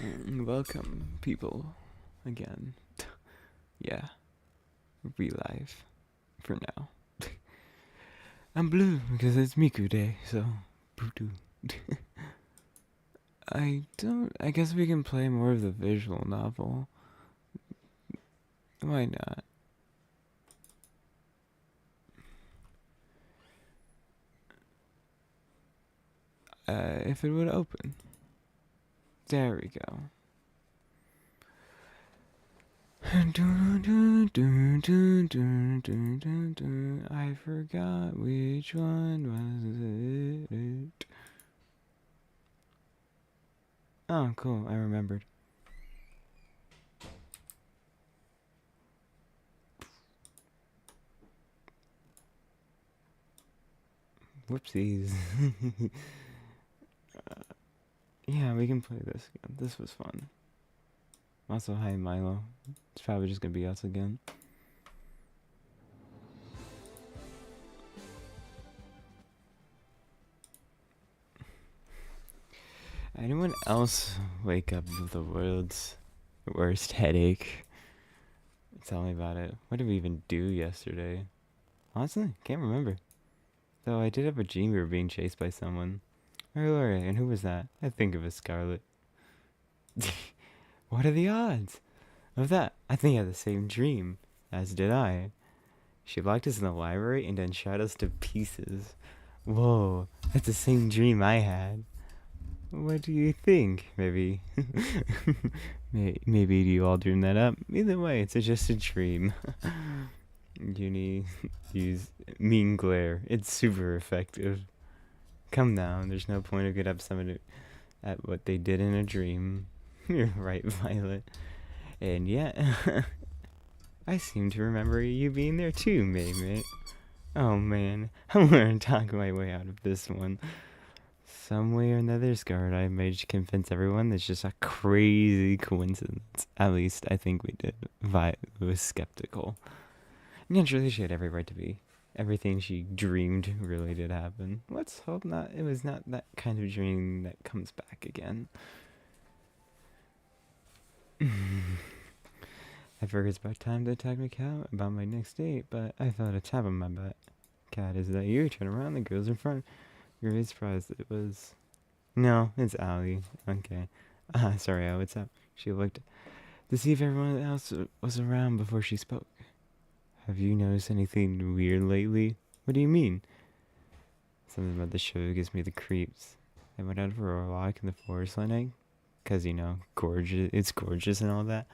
Welcome, people, again. Yeah, relive for now. I'm blue because it's Miku Day, so Boo-doo. I guess we can play more of the visual novel. Why not? If it would open. There we go. I forgot which one was it. Oh, cool. I remembered. Whoopsies. Yeah, we can play this again. This was fun. Also, hi Milo. It's probably just gonna be us again. Anyone else wake up with the world's worst headache? Tell me about it. What did we even do yesterday? Honestly, can't remember. Though I did have a dream we were being chased by someone. Alright, and who was that? I think it was Scarlet. What are the odds of that? I think I had the same dream, as did I. She locked us in the library and then shot us to pieces. Whoa, that's the same dream I had. What do you think? Maybe, maybe you all dreamed that up. Either way, it's just a dream. Uni use mean glare. It's super effective. Come now, there's no point of get up someone at what they did in a dream. You're right, Violet. And yet, I seem to remember you being there too, Mei-Mei. Oh man, I'm gonna talk my way out of this one. Some way or another, Scarlet, I managed to convince everyone that's just a crazy coincidence. At least, I think we did. Vi was skeptical. Naturally, she had every right to be. Everything she dreamed really did happen. Let's hope not. It was not that kind of dream that comes back again. I figured it's about time to attack my cat about my next date, but I felt a tap on my butt. Cat, is that you? Turn around, the girl's in front. You're really surprised it was... No, it's Allie. Okay. Sorry, Al, what's up? She looked to see if everyone else was around before she spoke. Have you noticed anything weird lately? What do you mean? Something about the show gives me the creeps. I went out for a walk in the forest one night, 'cause, you know, gorgeous. It's gorgeous and all that.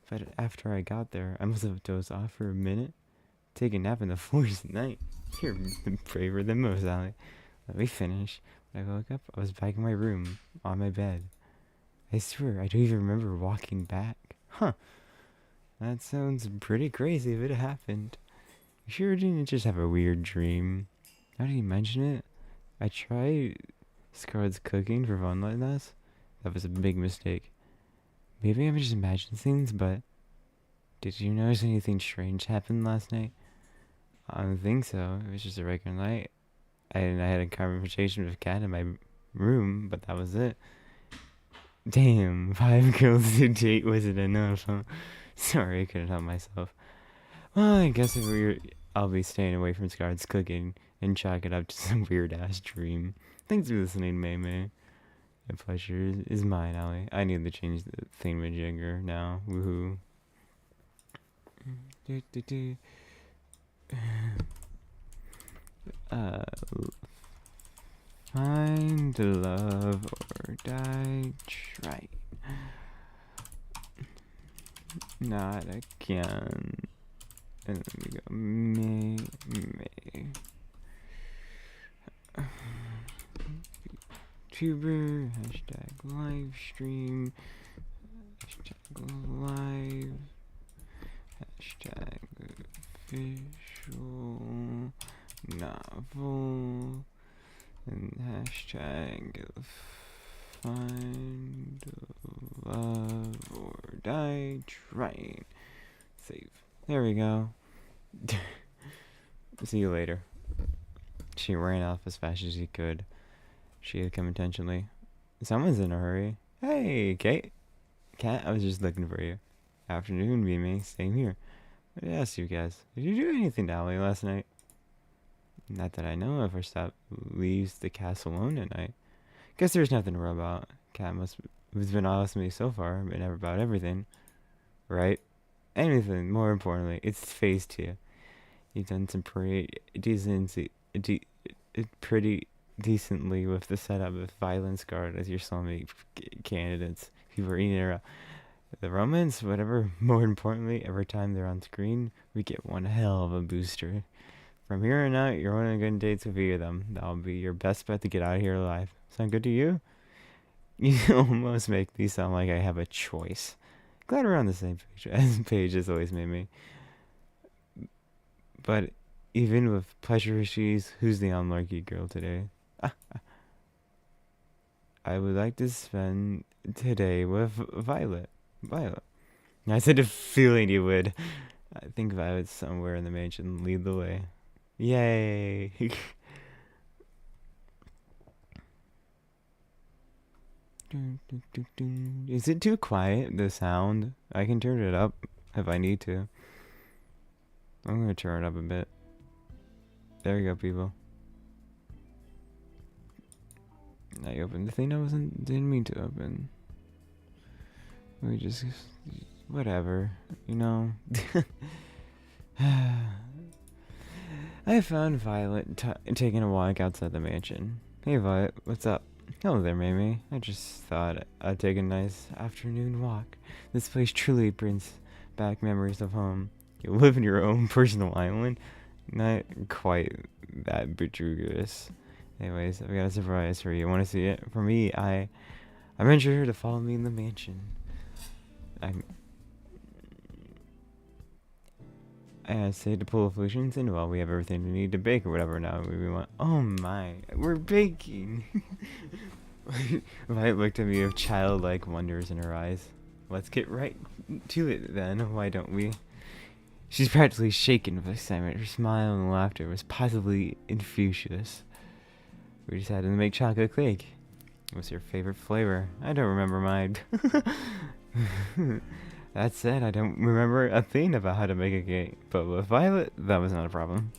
But after I got there, I must have dozed off for a minute. Take a nap in the forest at night. You're braver than most, Allie. Let me finish. When I woke up, I was back in my room, on my bed. I swear, I don't even remember walking back. Huh. That sounds pretty crazy if it happened. You sure didn't just have a weird dream? Now that you mention it, I tried Scarlet's cooking for fun like this. That was a big mistake. Maybe I'm just imagining things, but did you notice anything strange happen last night? I don't think so. It was just a regular night. I had a conversation with Kat in my room, but that was it. Damn, 5 girls to date wasn't enough, huh? Sorry, I couldn't help myself. Well, I guess I'll be staying away from Scarlet's cooking and chalk it up to some weird ass dream. Thanks for listening, Mei-Mei. The pleasure is mine, Allie. I need to change the thingamajigger now. Woohoo. Uh, find love or die trying. Not again. And then we go Mei-Mei. YouTuber, hashtag live stream, hashtag live, hashtag visual novel, and hashtag find love or die trying. Save. There we go. See you later. She ran off as fast as she could. She had come intentionally. Someone's in a hurry. Hey, Kate. Cat, I was just looking for you. Afternoon, Mei-Mei, same here. I asked you guys, did you do anything to Allie last night? Not that I know of, or stop leaves the castle alone at night. Guess there's nothing to worry about. Cat must has been honest with me so far, but never about everything. Right? Anything, more importantly, it's phase 2. You've done some pretty decently with the setup of Violence Guard as your soulmate candidates. People are eating it up. The romance, whatever, more importantly, every time they're on screen, we get one hell of a booster. From here on out, you're on good dates with either of them. That'll be your best bet to get out of here alive. Sound good to you? You almost make me sound like I have a choice. Glad we're on the same page as always made me. But even with pleasure issues, who's the unlucky girl today? I would like to spend today with Violet. Violet. I said a feeling you would. I think Violet's somewhere in the mansion. Lead the way. Yay! Is it too quiet, the sound? I can turn it up if I need to. I'm gonna turn it up a bit. There you go, people. I opened the thing I didn't mean to open. We just whatever, you know. I found Violet taking a walk outside the mansion. Hey Violet, what's up? Hello there, Mei-Mei. I just thought I'd take a nice afternoon walk. This place truly brings back memories of home. You live in your own personal island? Not quite that betrugous. Anyways, I've got a surprise for you. Want to see it? For me, I ventured her to follow me in the mansion. I say to pull solutions, and well, we have everything we need to bake or whatever now we want. Oh my, we're baking! Violet looked at me with childlike wonders in her eyes. Let's get right to it then, why don't we? She's practically shaken with excitement. Her smile and laughter was positively infectious. We decided to make chocolate cake. What's your favorite flavor? I don't remember mine. That said, I don't remember a thing about how to make a cake. But with Violet, that was not a problem.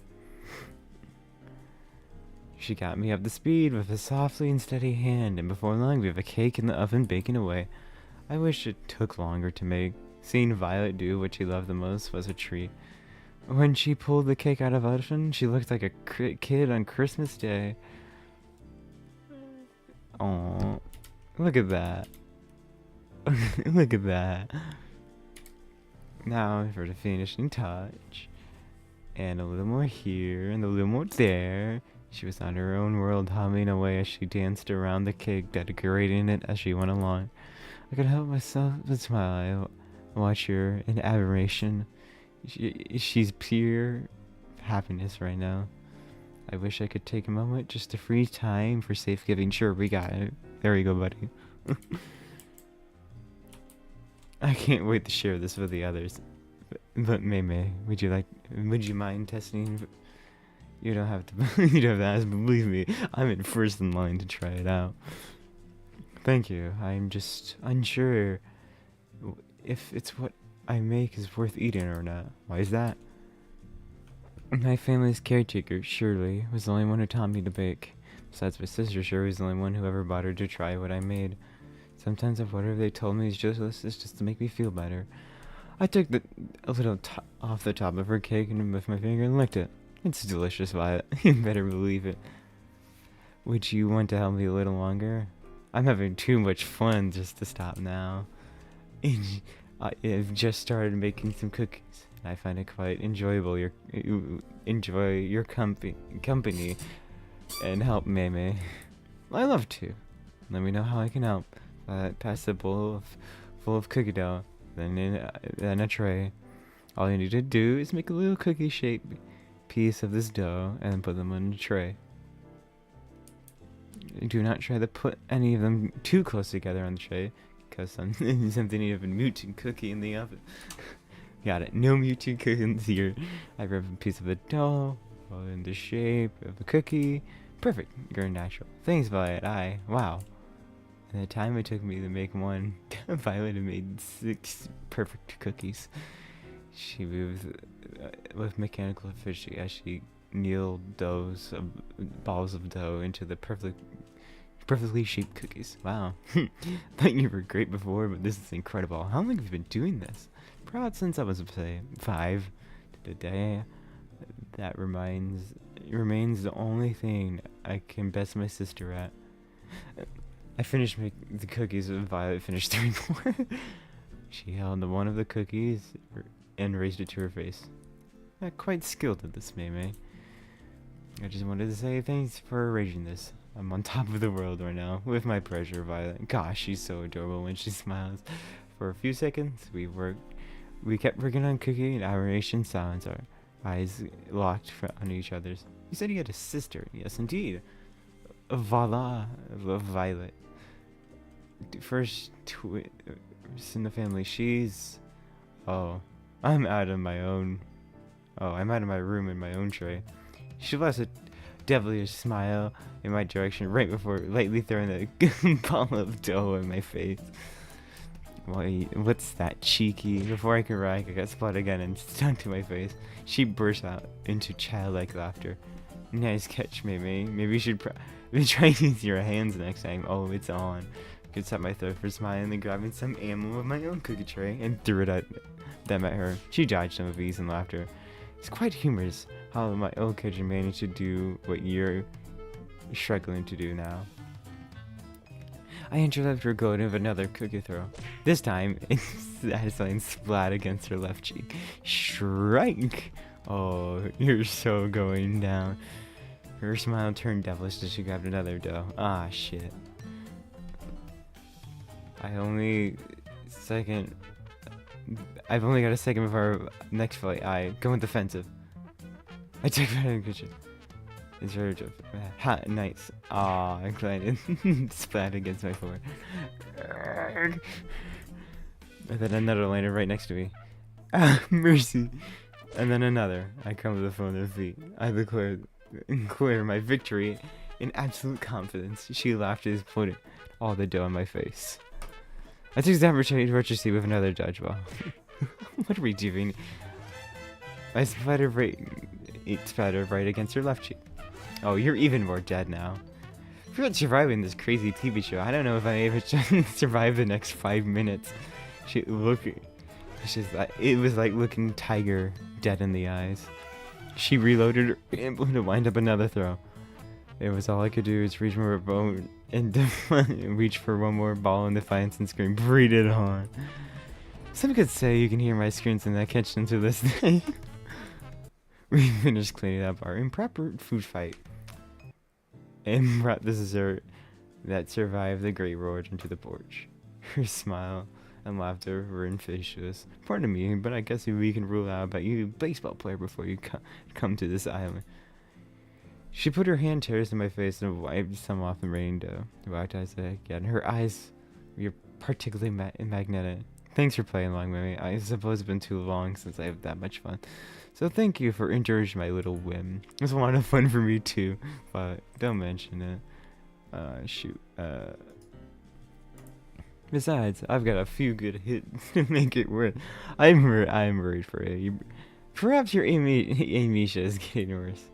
She got me up to speed with a softly and steady hand, and before long we have a cake in the oven baking away. I wish it took longer to make. Seeing Violet do what she loved the most was a treat. When she pulled the cake out of the oven, she looked like a kid on Christmas Day. Oh, look at that. Look at that. Now for the finishing touch. And a little more here, and a little more there. She was on her own world, humming away as she danced around the cake, decorating it as she went along. I could help myself but smile. Watch her in admiration. She's pure happiness right now. I wish I could take a moment just to free time for safekeeping. Sure, we got it. There you go, buddy. I can't wait to share this with the others. But Mei-Mei, would you mind testing? You don't have to. You don't have to ask, but believe me, I'm in first in line to try it out. Thank you. I'm just unsure if it's what I make is worth eating or not. Why is that? My family's caretaker, Shirley, was the only one who taught me to bake. Besides my sister, Shirley was the only one who ever bothered to try what I made. Sometimes if whatever they told me is just to make me feel better. I took a little off the top of her cake and with my finger and licked it. It's delicious, Violet. You better believe it. Would you want to help me a little longer? I'm having too much fun just to stop now. I've just started making some cookies, and I find it quite enjoyable. Enjoy your company and help Mei-Mei. I love to. Let me know how I can help. Pass the bowl full of cookie dough, then a tray. All you need to do is make a little cookie-shaped piece of this dough and put them on a tray. Do not try to put any of them too close together on the tray, because something you have a mutant cookie in the oven. Got it. No mutant cookies here. I grab a piece of the dough, roll it in the shape of a cookie. Perfect. You're natural. Thanks, Violet. Wow. the time it took me to make one, Violet had made 6 perfect cookies. She moved with mechanical efficiency as she kneaded balls of dough into the perfectly shaped cookies. Wow. Thought you were great before, but this is incredible. How long have you been doing this? Probably since I was, say, 5. To the day that remains the only thing I can best my sister at. I finished the cookies and Violet finished 3 more. She held one of the cookies and raised it to her face. Not quite skilled at this, Mei-Mei. I just wanted to say thanks for arranging this. I'm on top of the world right now, with my pleasure, Violet. Gosh, she's so adorable when she smiles. For a few seconds, we kept working on cookie in adoration silence, our eyes locked on each other's. You said you had a sister. Yes, indeed. Voila, Violet. First in the family. She's... Oh, I'm out of my room in my own tray. She flashed a devilish smile in my direction right before lightly throwing a ball of dough in my face. What's that, cheeky? Before I could react, I got spotted again and stung to my face. She burst out into childlike laughter. Nice catch, Mei-Mei. Maybe you should try to use your hands next time. Oh, it's on. I could set my throat for smiling and grabbing some ammo of my own cookie tray and threw it at them at her. She dodged some of these and laughter. It's quite humorous how my old kitchen managed to do what you're struggling to do now. I interrupted her go of another cookie throw. This time, it had something splat against her left cheek. Shrike! Oh, you're so going down. Her smile turned devilish as she grabbed another dough. Ah, shit. I've only got a second before our next fight. I go in defensive. I take that in the kitchen. It's very tough. Ha, nice. Ah, I'm glad it splat against my floor. And then another landed right next to me. Ah, mercy. And then another. I come to the phone with feet. I declare my victory in absolute confidence. She laughed as putting all the dough on my face. I took the opportunity to purchase with another dodgeball. What are we doing? I splattered right against her left cheek. Oh, you're even more dead now. For not surviving this crazy TV show, I don't know if I'm able to survive the next 5 minutes. It was like looking tiger dead in the eyes. She reloaded her ammo to wind up another throw. It was all I could do is reach for her bone and reach for one more ball in defiance and scream, "Breed it on!" Some could say you can hear my screams in that kitchen to this day. We finished cleaning up our improper food fight and brought the dessert that survived the great roar into the porch. Her smile and laughter were infectious. Pardon me, but I guess we can rule out about you baseball player before you come to this island. She put her hand tears in my face and wiped some off the rain dough. Whacked eyes again. Her eyes were particularly magnetic. Thanks for playing along with me. I suppose it's been too long since I have that much fun. So thank you for indulging my little whim. It was a lot of fun for me too, but don't mention it. Shoot. Besides, I've got a few good hits to make it worth. I'm worried for you. Perhaps your amnesia is getting worse.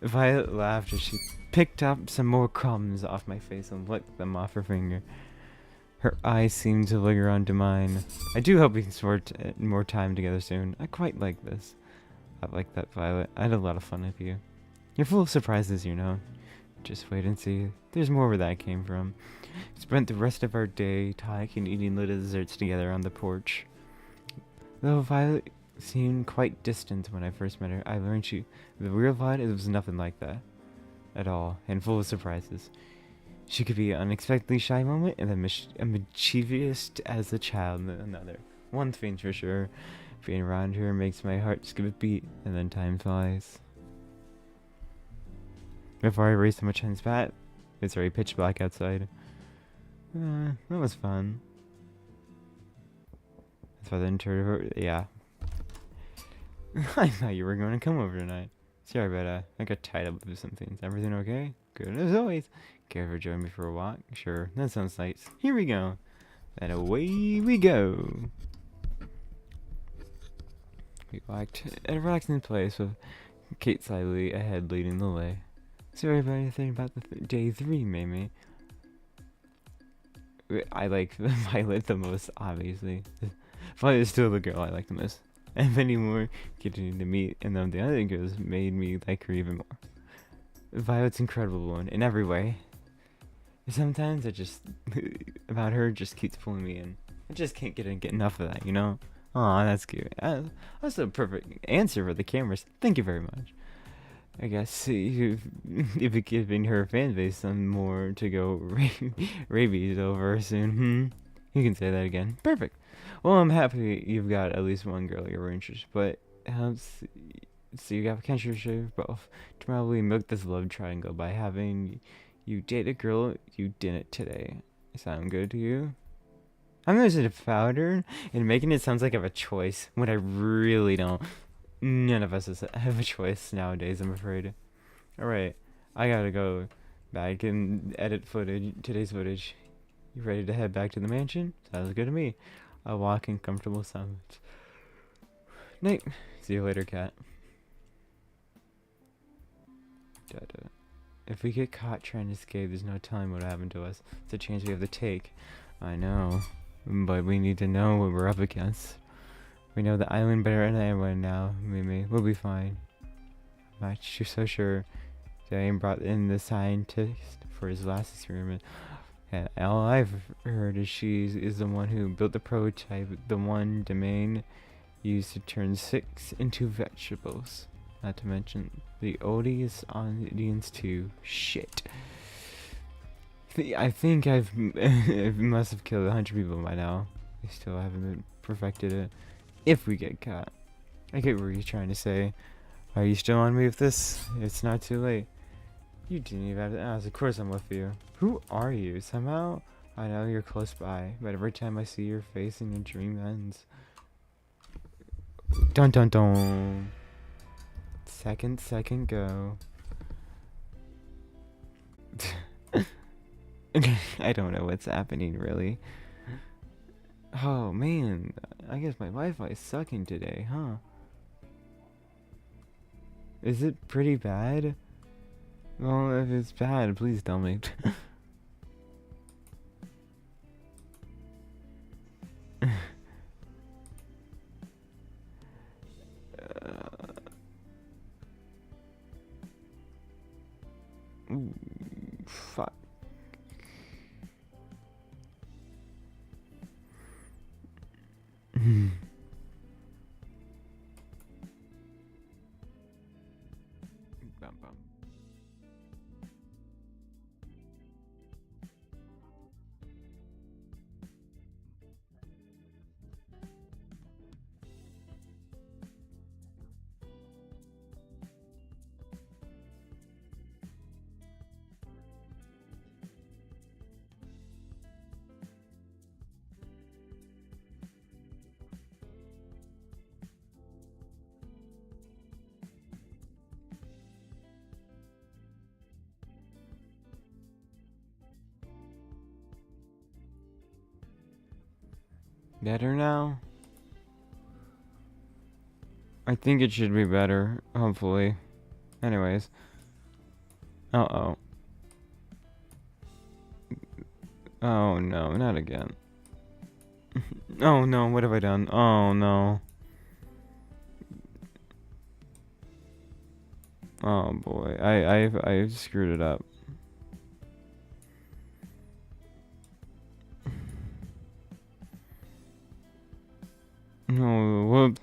Violet laughed as she picked up some more crumbs off my face and licked them off her finger. Her eyes seemed to linger onto mine. I do hope we can spend more time together soon. I quite like this. I like that, Violet. I had a lot of fun with you. You're full of surprises, you know. Just wait and see. There's more where that came from. We spent the rest of our day talking and eating little desserts together on the porch. Though Violet seemed quite distant when I first met her, I learned the real Violet was nothing like that at all, and full of surprises. She could be an unexpectedly shy moment and then mischievous as a child another. One thing's for sure, being around her makes my heart skip a beat, and then time flies. Before I race so much on bat, it's already pitch black outside. That was fun. That's why yeah. I thought you were going to come over tonight. Sorry about I got tied up with some things. Everything okay? Good as always. Care for joining me for a walk? Sure, that sounds nice. Here we go. And away we go. We walked at a relaxing place with Kate slightly ahead leading the way. So everybody think about the day 3, Mei-Mei. I like Violet the most, obviously. Violet is still the girl I like the most. And many more getting to meet, and then the other girls made me like her even more. Violet's incredible one in every way. Sometimes I just about her just keeps pulling me in. I just can't get enough of that, you know? Aw, that's cute. That's a perfect answer for the cameras. Thank you very much. I guess you've given her fan base some more to go rabies over soon. You can say that again. Perfect. Well, I'm happy you've got at least one girl you're interested, but so you got potential to share both. To probably milk this love triangle by having you date a girl you didn't today. Sound good to you? I'm using a powder and making it sounds like I have a choice when I really don't. None of us have a choice nowadays, I'm afraid. Alright, I gotta go back and edit today's footage. You ready to head back to the mansion? Sounds good to me. I'll walk in comfortable silence. Night. See you later, cat. Da-da. If we get caught trying to escape, there's no telling what happened to us. It's a chance we have to take. I know, but we need to know what we're up against. We know the island better than anyone now, Mei-Mei. We'll be fine. I'm not so sure. Diane brought in the scientist for his last experiment. And all I've heard is she is the one who built the prototype, the one domain used to turn 6 into vegetables. Not to mention the odious audience too. Shit. I think I must have killed 100 people by now. I still haven't perfected it. If we get caught. I get what you're trying to say. Are you still on me with this? It's not too late. You didn't even have to ask. Of course I'm with you. Who are you? Somehow I know you're close by, but every time I see your face in your dream ends. Dun dun dun. Second go. I don't know what's happening really. Oh man, I guess my Wi-Fi is sucking today, huh? Is it pretty bad? Well, if it's bad, please tell me. Ooh, fuck. Bum, bum. Better now? I think it should be better, hopefully. Anyways. Uh-oh. Oh no, not again. Oh no, what have I done? Oh no. Oh boy, I've screwed it up. No, whoop.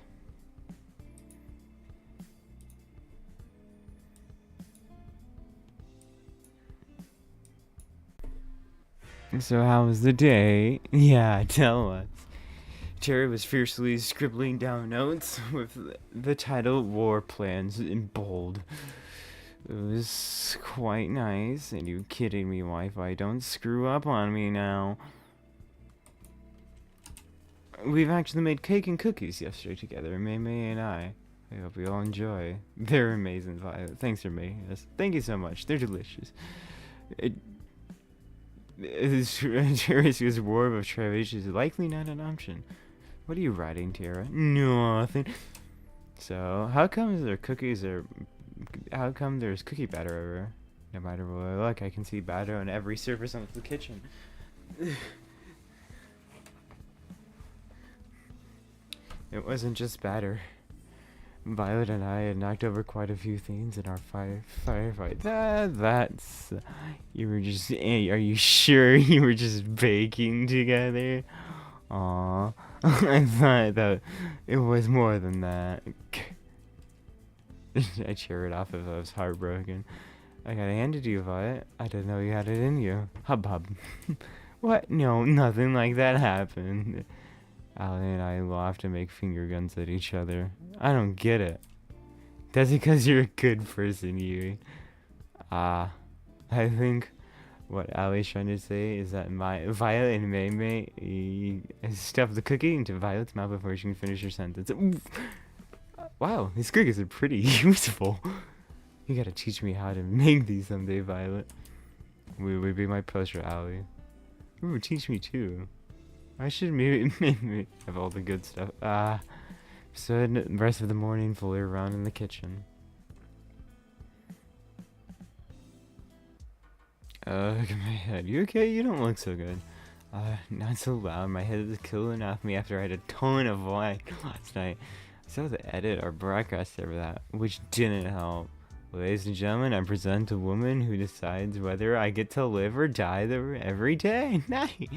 So how was the day? Yeah, tell us. Terry was fiercely scribbling down notes with the title War Plans in bold. It was quite nice. And you kidding me, Wi-Fi? Don't screw up on me now. We've actually made cake and cookies yesterday together, Mei-Mei and I. I hope you all enjoy. They're amazing, Violet. Thanks for making us. Thank you so much. They're delicious. It, Teriska's war of Travish is likely not an option. What are you writing, Tara? Nothing. So, how come there cookies are... How come there's cookie batter everywhere? No matter what I look, I can see batter on every surface of the kitchen. It wasn't just batter. Violet and I had knocked over quite a few things in our firefight. That's... You were just... Are you sure you were just baking together? Aww. I thought that it was more than that. I cheer it off if I was heartbroken. I gotta hand it to you, Violet. I didn't know you had it in you. Hub hub. What? No, nothing like that happened. Allie and I laughed and make finger guns at each other. I don't get it. That's because you're a good person, Yui. I think what Allie's trying to say is that Violet and Mei-Mei stuffed the cookie into Violet's mouth before she can finish her sentence. Oof. Wow, these cookies are pretty useful. You gotta teach me how to make these someday, Violet. It would be my pleasure, Allie. Ooh, teach me too. I should maybe have all the good stuff. So the rest of the morning fully around in the kitchen. Look at my head. You okay? You don't look so good. Not so loud. My head is killing off me after I had a ton of wine last night. I saw the edit or broadcast over that, which didn't help. Ladies and gentlemen, I present a woman who decides whether I get to live or die every day. Night.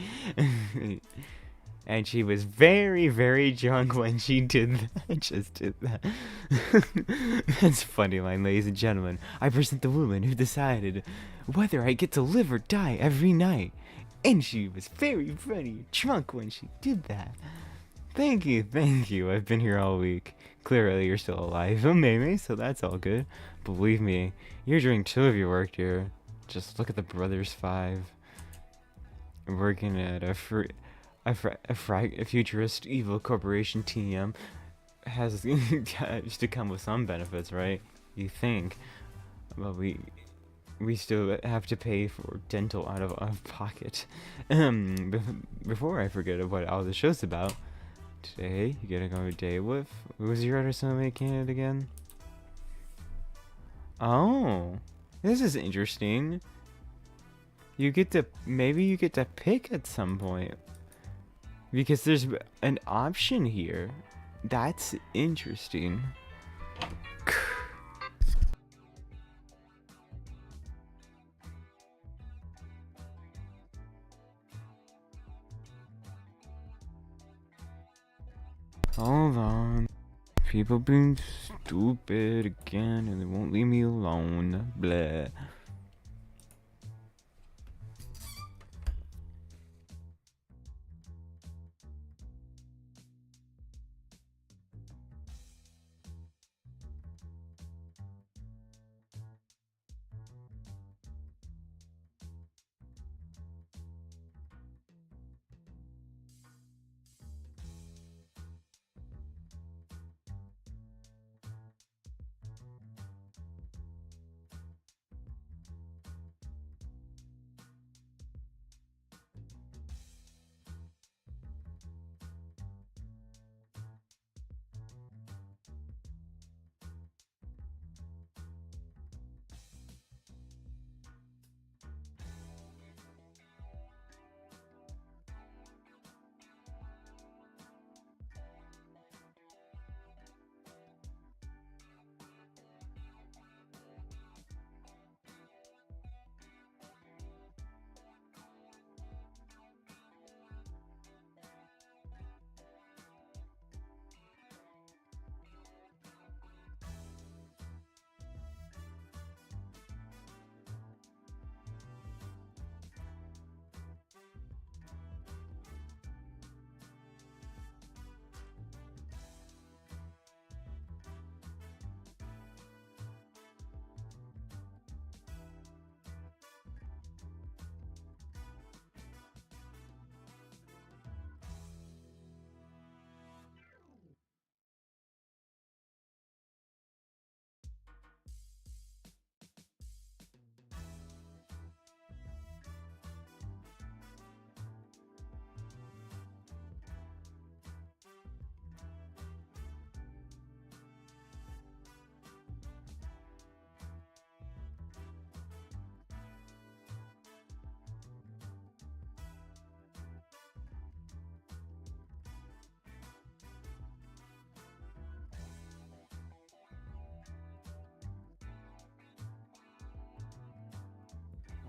And she was very, very drunk when she did that. Just did that. That's a funny line, ladies and gentlemen. I present the woman who decided whether I get to live or die every night. And she was very, very drunk when she did that. Thank you, thank you. I've been here all week. Clearly, you're still alive, Mei-Mei, so that's all good. Believe me, you're doing two of your work here. Just look at the Brothers 5. Working at a futurist evil corporation TM has to come with some benefits, right? You think. But we still have to pay for dental out of pocket. Before I forget what all the show's about, today you gotta go on a date with... Who was your other soulmate candidate again? Oh, this is interesting. Maybe you get to pick at some point. Because there's an option here. That's interesting. Hold on. People being stupid again and they won't leave me alone. Blah.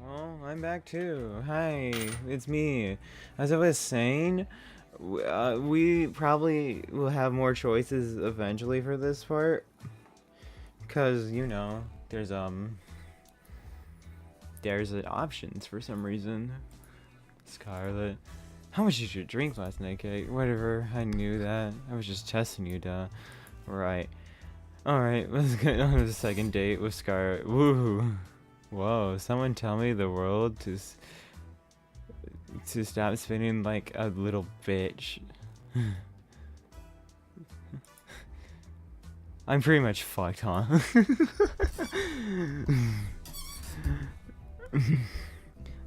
Well, I'm back too. Hi, it's me. As I was saying, we probably will have more choices eventually for this part. Cause you know, there's options for some reason. Scarlet, how much did you drink last night, Kate? Whatever, I knew that. I was just testing you, duh. Right. Alright, let's get on to the second date with Scarlet. Woo! Whoa, someone tell me the world to stop spinning like a little bitch. I'm pretty much fucked, huh?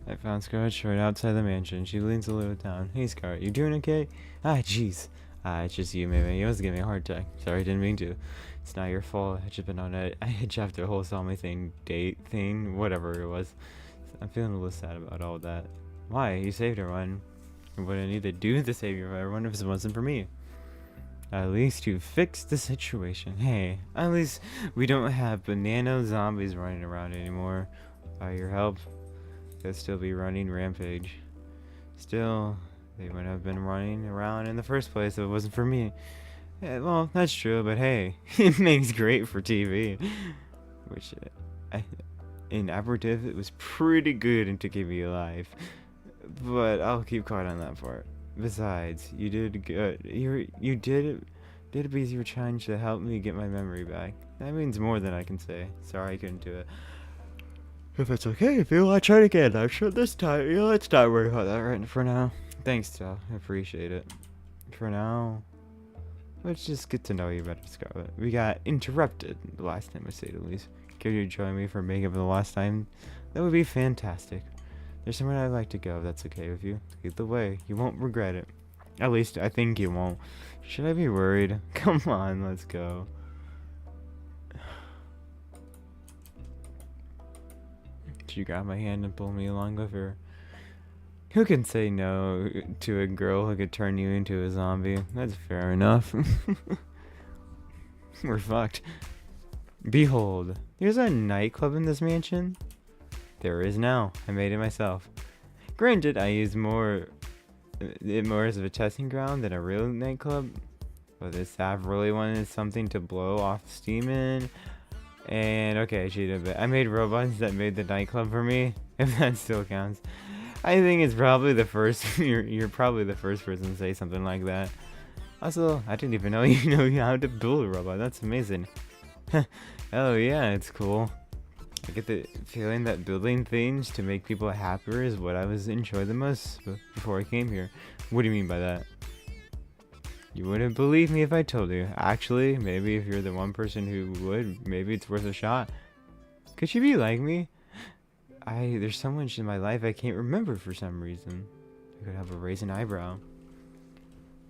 I found Scarlet short outside the mansion. She leans a little down. Hey Scarlet, you doing okay? Ah, jeez. Ah, it's just you, Mei-Mei. You was giving me a hard time. Sorry, didn't mean to. It's not your fault. I just been on a hitch after the whole Salmi date thing, whatever it was. I'm feeling a little sad about all that. Why? You saved everyone. I wouldn't need to do the savior of everyone if it wasn't for me. At least you fixed the situation. Hey, at least we don't have banana zombies running around anymore. By your help, they'd still be running rampage. Still, they wouldn't have been running around in the first place if it wasn't for me. Yeah, well, that's true, but hey, it makes great for TV. Which, in Aperitif, it was pretty good and to keep me alive. But I'll keep quiet on that part. Besides, you did good. You did it because you were trying to help me get my memory back. That means more than I can say. Sorry I couldn't do it. If it's okay, if you want to try it again, I'm sure this time, let's not worry about that right for now. Thanks, Tal. I appreciate it. For now, let's just get to know you better, Scarlet. We got interrupted the last time, to say the least. Could you join me for makeup the last time? That would be fantastic. There's somewhere I'd like to go, if that's okay with you. Lead the way. You won't regret it. At least, I think you won't. Should I be worried? Come on, let's go. She grabbed my hand and pulled me along with her. Who can say no to a girl who could turn you into a zombie? That's fair enough. We're fucked. Behold, there's a nightclub in this mansion. There is now. I made it myself. Granted, I used it more as a testing ground than a real nightclub, but this staff really wanted something to blow off steam in. And okay, I cheated a bit. I made robots that made the nightclub for me, if that still counts. I think it's probably the first. You're probably the first person to say something like that. Also, I didn't even know you know how to build a robot. That's amazing. Oh yeah, it's cool. I get the feeling that building things to make people happier is what I was enjoying the most before I came here. What do you mean by that? You wouldn't believe me if I told you. Actually, maybe if you're the one person who would, maybe it's worth a shot. Could she be like me? There's so much in my life I can't remember for some reason. I could have a raised eyebrow.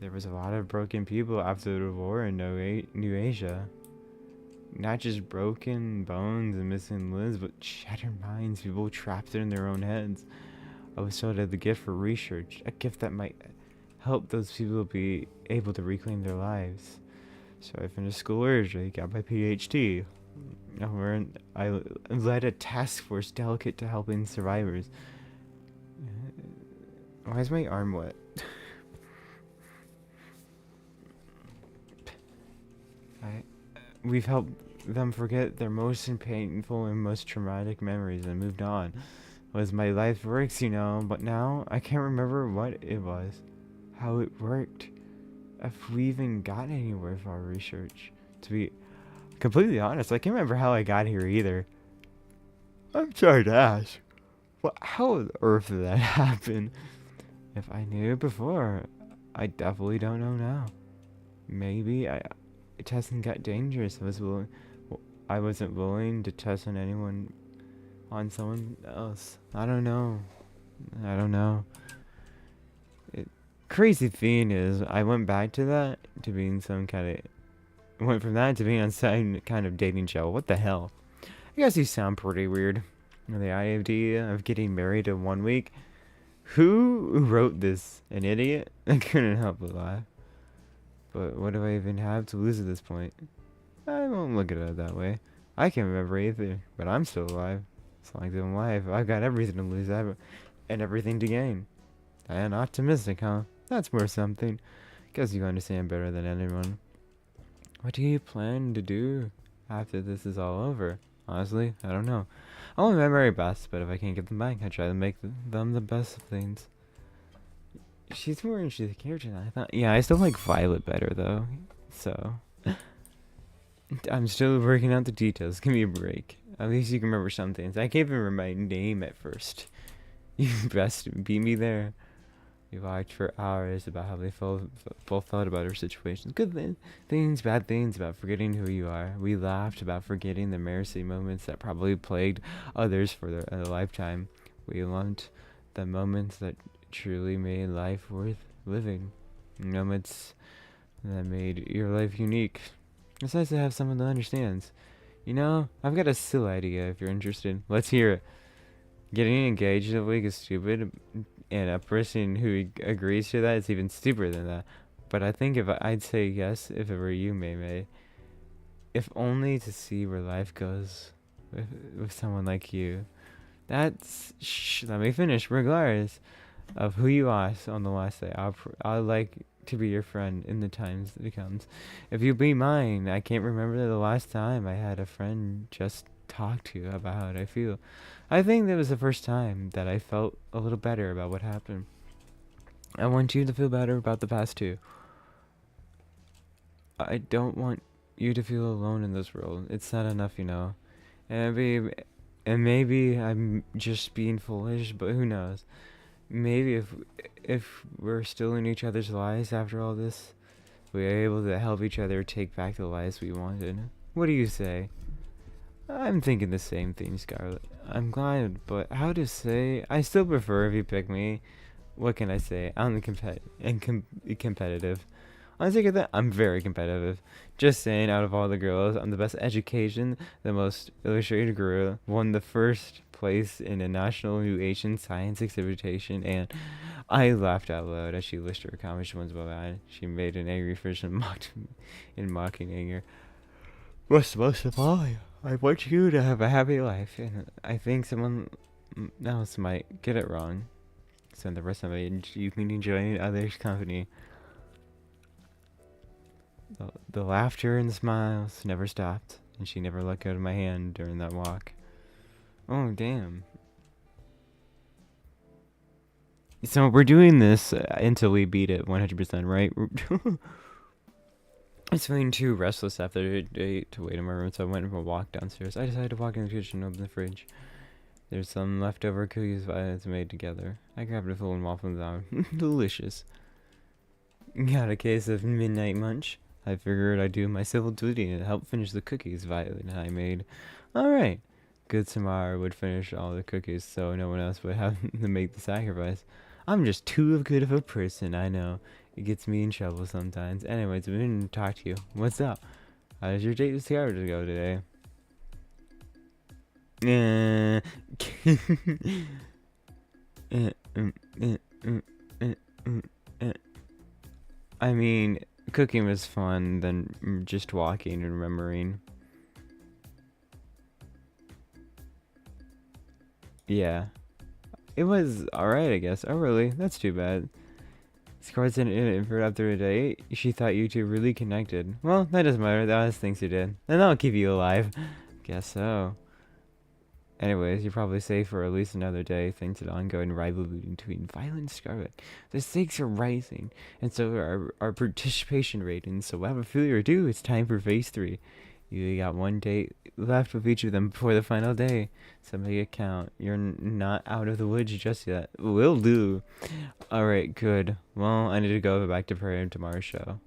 There was a lot of broken people after the war in New Asia. Not just broken bones and missing limbs, but shattered minds, people trapped in their own heads. I was told I had the gift for research, a gift that might help those people be able to reclaim their lives. So I finished school early, got my PhD. I led a task force delicate to helping survivors. Why is my arm wet? We've helped them forget their most painful and most traumatic memories and moved on. Was my life works, you know, but now I can't remember what it was, how it worked, if we even got anywhere with our research. To be completely honest, I can't remember how I got here either. I'm sorry to ask, but how on earth did that happen? If I knew it before, I definitely don't know now. Maybe testing got dangerous. I wasn't willing to test on anyone, on someone else. I don't know. Crazy thing is, I went back to that to being some kind of, went from that to being on some kind of dating show. What the hell? I guess you sound pretty weird. The idea of getting married in 1 week. Who wrote this? An idiot? I couldn't help but laugh. But what do I even have to lose at this point? I won't look at it that way. I can't remember either, but I'm still alive. It's like in life, I've got everything to lose and everything to gain. And optimistic, huh? That's worth something. Guess you understand better than anyone. What do you plan to do after this is all over? Honestly, I don't know. I want my very best, but if I can't get them back, I try to make them the best of things. She's more into the character than I thought. Yeah, I still like Violet better, though. So, I'm still working out the details. Give me a break. At least you can remember some things. I can't even remember my name at first. You best beat me there. We talked for hours about how they both felt about our situations. Good things, bad things, about forgetting who you are. We laughed about forgetting the mercy moments that probably plagued others for a lifetime. We loved the moments that truly made life worth living. Moments that made your life unique. It's nice to have someone that understands. You know, I've got a silly idea if you're interested. Let's hear it. Getting engaged in a week is stupid, and a person who agrees to that is even stupider than that. But I think I'd say yes if it were you, Mei-Mei. If only to see where life goes with someone like you. Let me finish. Regardless of who you are on the last day, I'll like to be your friend in the times that comes. If you be mine, I can't remember the last time I had a friend just talk to you about how I feel. I think that was the first time that I felt a little better about what happened. I want you to feel better about the past too. I don't want you to feel alone in this world. It's not enough, you know. And maybe I'm just being foolish, but who knows? Maybe if we're still in each other's lives after all this, we're able to help each other take back the lives we wanted. What do you say? I'm thinking the same thing, Scarlet. I'm glad, but how to say? I still prefer if you pick me. What can I say? I'm competitive. Honestly, get that? I'm very competitive. Just saying, out of all the girls, I'm the best education, the most illustrated girl, won the first place in a national new Asian science exhibition, and I laughed out loud as she listed her accomplishments behind. She made an angry face and mocked me in mocking anger. What's most of all, I want you to have a happy life, and I think someone else might get it wrong. Spend the rest of it you can enjoy others' company. The laughter and smiles never stopped, and she never let go of my hand during that walk. Oh, damn. So we're doing this until we beat it 100%, right? I was feeling too restless after the date to wait in my room, so I went for a walk downstairs. I decided to walk in the kitchen and open the fridge. There's some leftover cookies Violet's made together. I grabbed a full and waffled down. Delicious. Got a case of midnight munch. I figured I'd do my civil duty and help finish the cookies Violet and I made. Alright. Good Samara would finish all the cookies so no one else would have to make the sacrifice. I'm just too good of a person, I know. It gets me in trouble sometimes. Anyways, I didn't talk to you. What's up? How does your date with Sierra go today? I mean, cooking was fun, then just walking and remembering. Yeah. It was alright, I guess. Oh, really? That's too bad. Scarlet sent it for after a date. She thought you two really connected. Well, that doesn't matter. That was things you did. And that'll keep you alive. Guess so. Anyways, you're probably safe for at least another day thanks to the ongoing rivalry between Violet and Scarlet. The stakes are rising, and so are our participation ratings. So without further ado, it's time for phase 3. You got one date left with each of them before the final day. So make it count. You're not out of the woods just yet. Will do. Alright, good. Well, I need to go back to prayer tomorrow's show.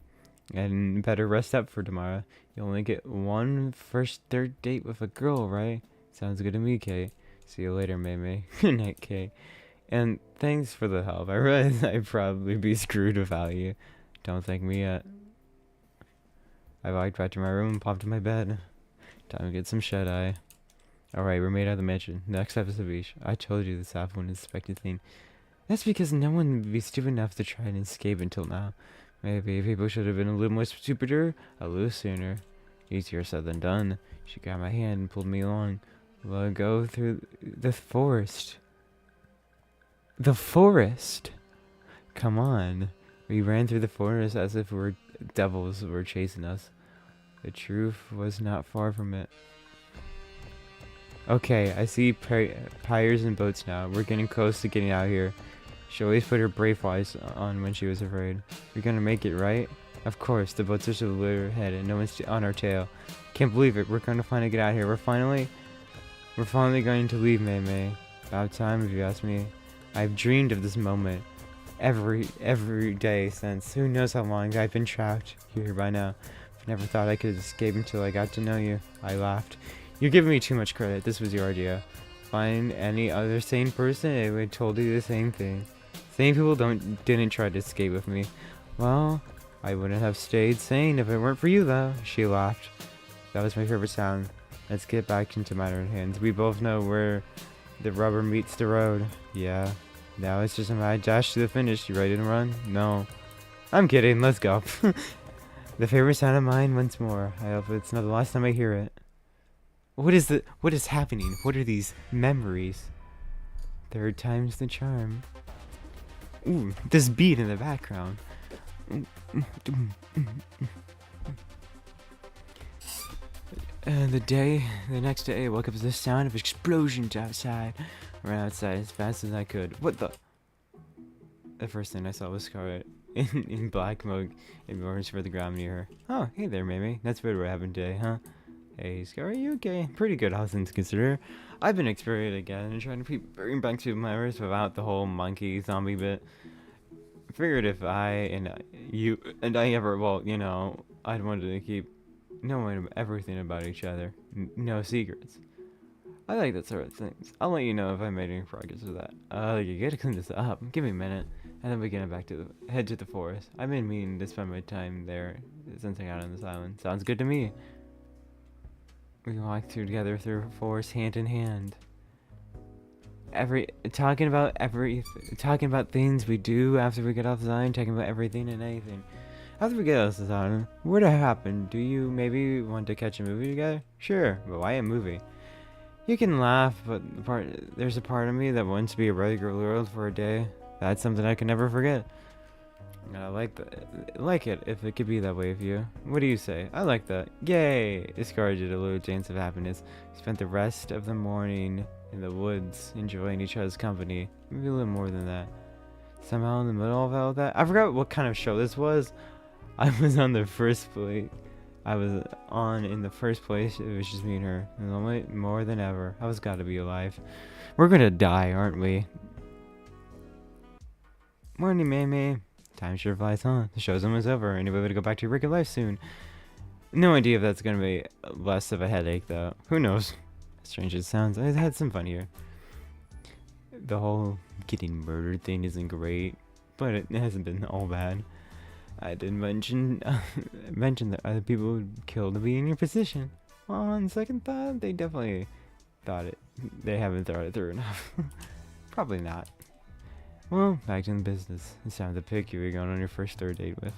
And better rest up for tomorrow. You only get one first third date with a girl, right? Sounds good to me, Kate. See you later, Mei-Mei. Good night, Kate. And thanks for the help. I realize I'd probably be screwed without you. Don't thank me yet. I walked back to my room and popped in my bed. Time to get some shut-eye. Alright, we're made out of the mansion. Next up is the beach. I told you this happened unexpected thing. That's because no one would be stupid enough to try and escape until now. Maybe people should have been a little more stupider a little sooner. Easier said than done. She grabbed my hand and pulled me along. We'll go through the forest. The forest! Come on. We ran through the forest as if devils were chasing us. The truth was not far from it. Okay, I see pyres and boats now. We're getting close to getting out of here. She always put her brave eyes on when she was afraid. We're gonna make it, right? Of course, the boats are so clear ahead and no one's on our tail. Can't believe it. We're gonna finally get out of here. We're finally going to leave, Mei-Mei. About time, if you ask me. I've dreamed of this moment every day since who knows how long I've been trapped here by now. I never thought I could escape until I got to know you. I laughed. You're giving me too much credit. This was your idea. Find any other sane person, it would told you the same thing. Sane people didn't try to escape with me. Well, I wouldn't have stayed sane if it weren't for you, though. She laughed. That was my favorite sound. Let's get back into matter at hand. We both know where the rubber meets the road. Yeah. Now it's just a mad dash to the finish. You ready to run? No. I'm kidding. Let's go. The favorite sound of mine once more. I hope it's not the last time I hear it. What is happening? What are these memories? Third time's the charm. Ooh, this beat in the background. And the next day, I woke up to the sound of explosions outside. Ran outside as fast as I could. What the? The first thing I saw was Scarlet in black mode in orange for the ground near her. Oh, hey there, Mei-Mei. That's what we're having today, huh? Hey, Scar, are you okay? Pretty good, all things considered. I've been experimenting again and trying to bring back to memories without the whole monkey zombie bit. Figured if you and I ever, well, you know, I'd wanted to keep knowing everything about each other. No secrets. I like that sort of things. I'll let you know if I made any progress with that. You gotta clean this up. Give me a minute. And then we get back to head to the forest. I've been meaning to spend my time there since I got on this island. Sounds good to me. We walk together through the forest hand in hand. Talking about things we do after we get off the island, talking about everything and anything. After we get off this island, what happened? Do you maybe want to catch a movie together? Sure, but why a movie? You can laugh, but there's a part of me that wants to be a regular world for a day. That's something I can never forget. I like it if it could be that way for you. What do you say? I like that. Yay! Discouraged a little chance of happiness. We spent the rest of the morning in the woods, enjoying each other's company. Maybe a little more than that. Somehow in the middle of all that, I forgot what kind of show this was. I was on the first place. I was on in the first place. It was just me and her. And more than ever, I was gotta be alive. We're gonna die, aren't we? Morning, Mei-Mei. Time sure flies on. The show's almost over. Anybody to go back to your regular life soon? No idea if that's gonna be less of a headache, though. Who knows? As strange as it sounds, I had some fun here. The whole getting murdered thing isn't great, but it hasn't been all bad. I did mention that other people would kill to be in your position. Well, on second thought, they definitely they haven't thought it through enough. Probably not. Well, back to the business. It's time to pick who you're going on your first third date with.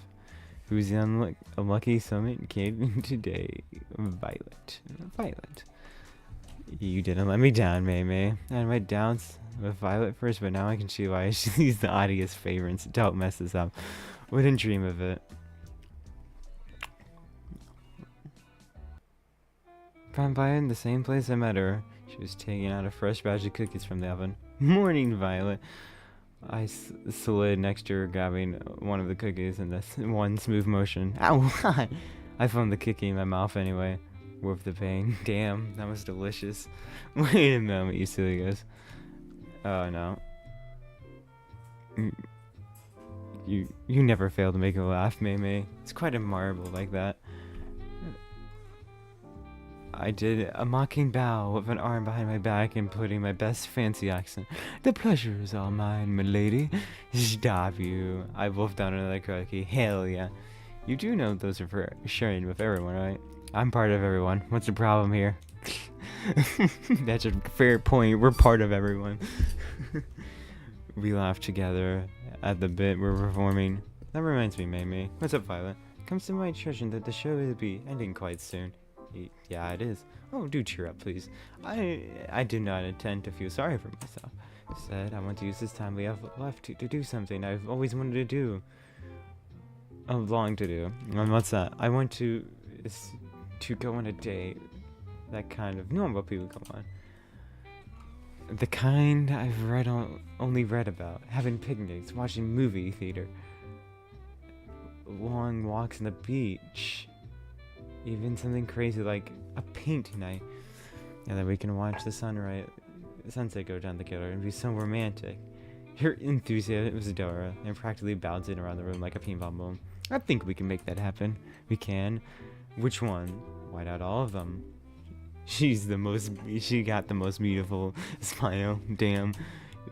Who's the unlucky summit came today? Violet. You didn't let me down, Mei-Mei. I had my doubts with Violet first, but now I can see why she's the audience favorites. Don't mess this up. Wouldn't dream of it. Found Violet in the same place I met her. She was taking out a fresh batch of cookies from the oven. Morning, Violet. I slid next to her, grabbing one of the cookies in this one smooth motion. Ow! I found the cookie in my mouth anyway. With the pain. Damn, that was delicious. Wait a moment, you silly goose. Oh no. You never fail to make me laugh, Mei-Mei. It's quite admirable like that. I did a mocking bow with an arm behind my back and putting my best fancy accent. The pleasure is all mine, milady. Stop you. I wolfed down another cookie. Hell yeah. You do know those are for sharing with everyone, right? I'm part of everyone. What's the problem here? That's a fair point. We're part of everyone. We laughed together at the bit we're performing. That reminds me, Mei-Mei. What's up, Violet? Comes to my attention that the show will be ending quite soon. Yeah, it is. Oh, do cheer up, please. I do not intend to feel sorry for myself. Instead, I want to use this time we have left to do something I've always wanted to do. Long to do. And what's that? I want to go on a date. That kind of normal people go on. The kind I've only read about. Having picnics, watching movie theater, long walks on the beach, even something crazy like a paint night, and then we can watch the sunset go down together and be so romantic. Her enthusiasm was Dora and practically bouncing around the room like a ping pong ball. I think we can make that happen. We can. Which one? Why not all of them? She got the most beautiful smile. Damn.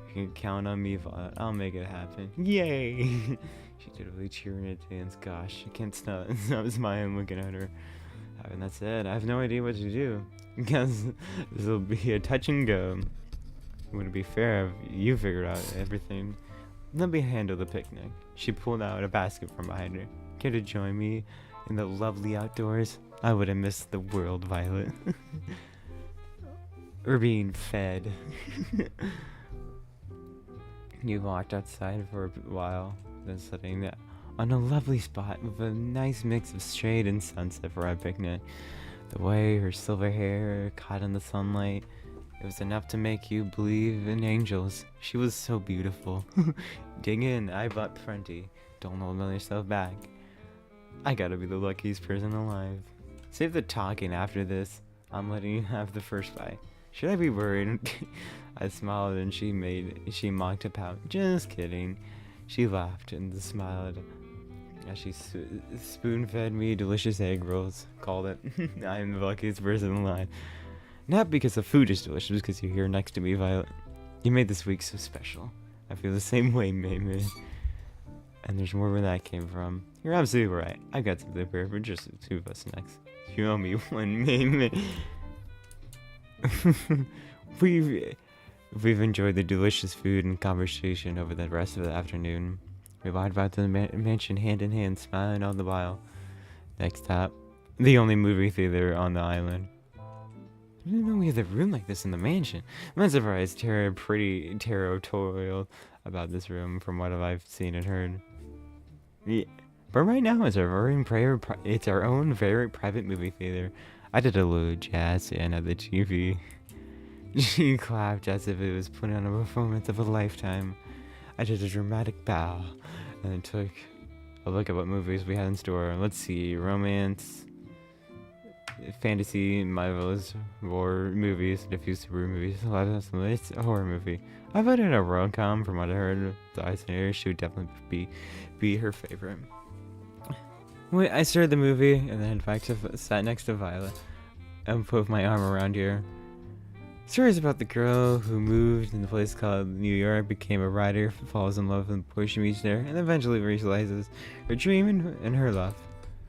You can count on me, Violet. I'll make it happen. Yay! She did really cheering and dance. Gosh, I can't stop smiling looking at her. And that's it. I have no idea what to do. Because this will be a touch and go. It wouldn't be fair if you figured out everything. Let me handle the picnic. She pulled out a basket from behind her. Care to join me in the lovely outdoors? I would have missed the world, Violet. Or being fed. You walked outside for a while, then sitting on a lovely spot with a nice mix of shade and sunset for our picnic. The way her silver hair caught in the sunlight, it was enough to make you believe in angels. She was so beautiful. Dig in, I bought plenty. Don't hold yourself back. I gotta be the luckiest person alive. Save the talking after this. I'm letting you have the first bite. Should I be worried? I smiled and she mocked a pout. Just kidding. She laughed and smiled as she spoon-fed me delicious egg rolls. Called it. I am the luckiest person alive. Not because the food is delicious, because you're here next to me, Violet. You made this week so special. I feel the same way, Mei-Mei. And there's more where that came from. You're absolutely right. I got something prepared for just the two of us next. You owe me one, Mei-Mei. We've enjoyed the delicious food and conversation over the rest of the afternoon. We walked back to the mansion hand in hand, smiling all the while. Next stop, the only movie theater on the island. I didn't know we had a room like this in the mansion. I'm not surprised pretty territorial about this room from what I've seen and heard. Yeah. But right now it's our own very private movie theater. I did a little jazz and at the TV. She clapped as if it was putting on a performance of a lifetime. I did a dramatic bow and then took a look at what movies we had in store. Let's see, romance, fantasy, marvelous, war movies, and a few super movies. A lot of some. It's a horror movie. I voted a rom-com from what I heard. The Ice and Air, she would definitely be her favorite. Wait, I started the movie and then sat next to Violet and put my arm around her. Stories about the girl who moved in a place called New York, became a writer, falls in love with the boy she meets there, and eventually realizes her dream and her love.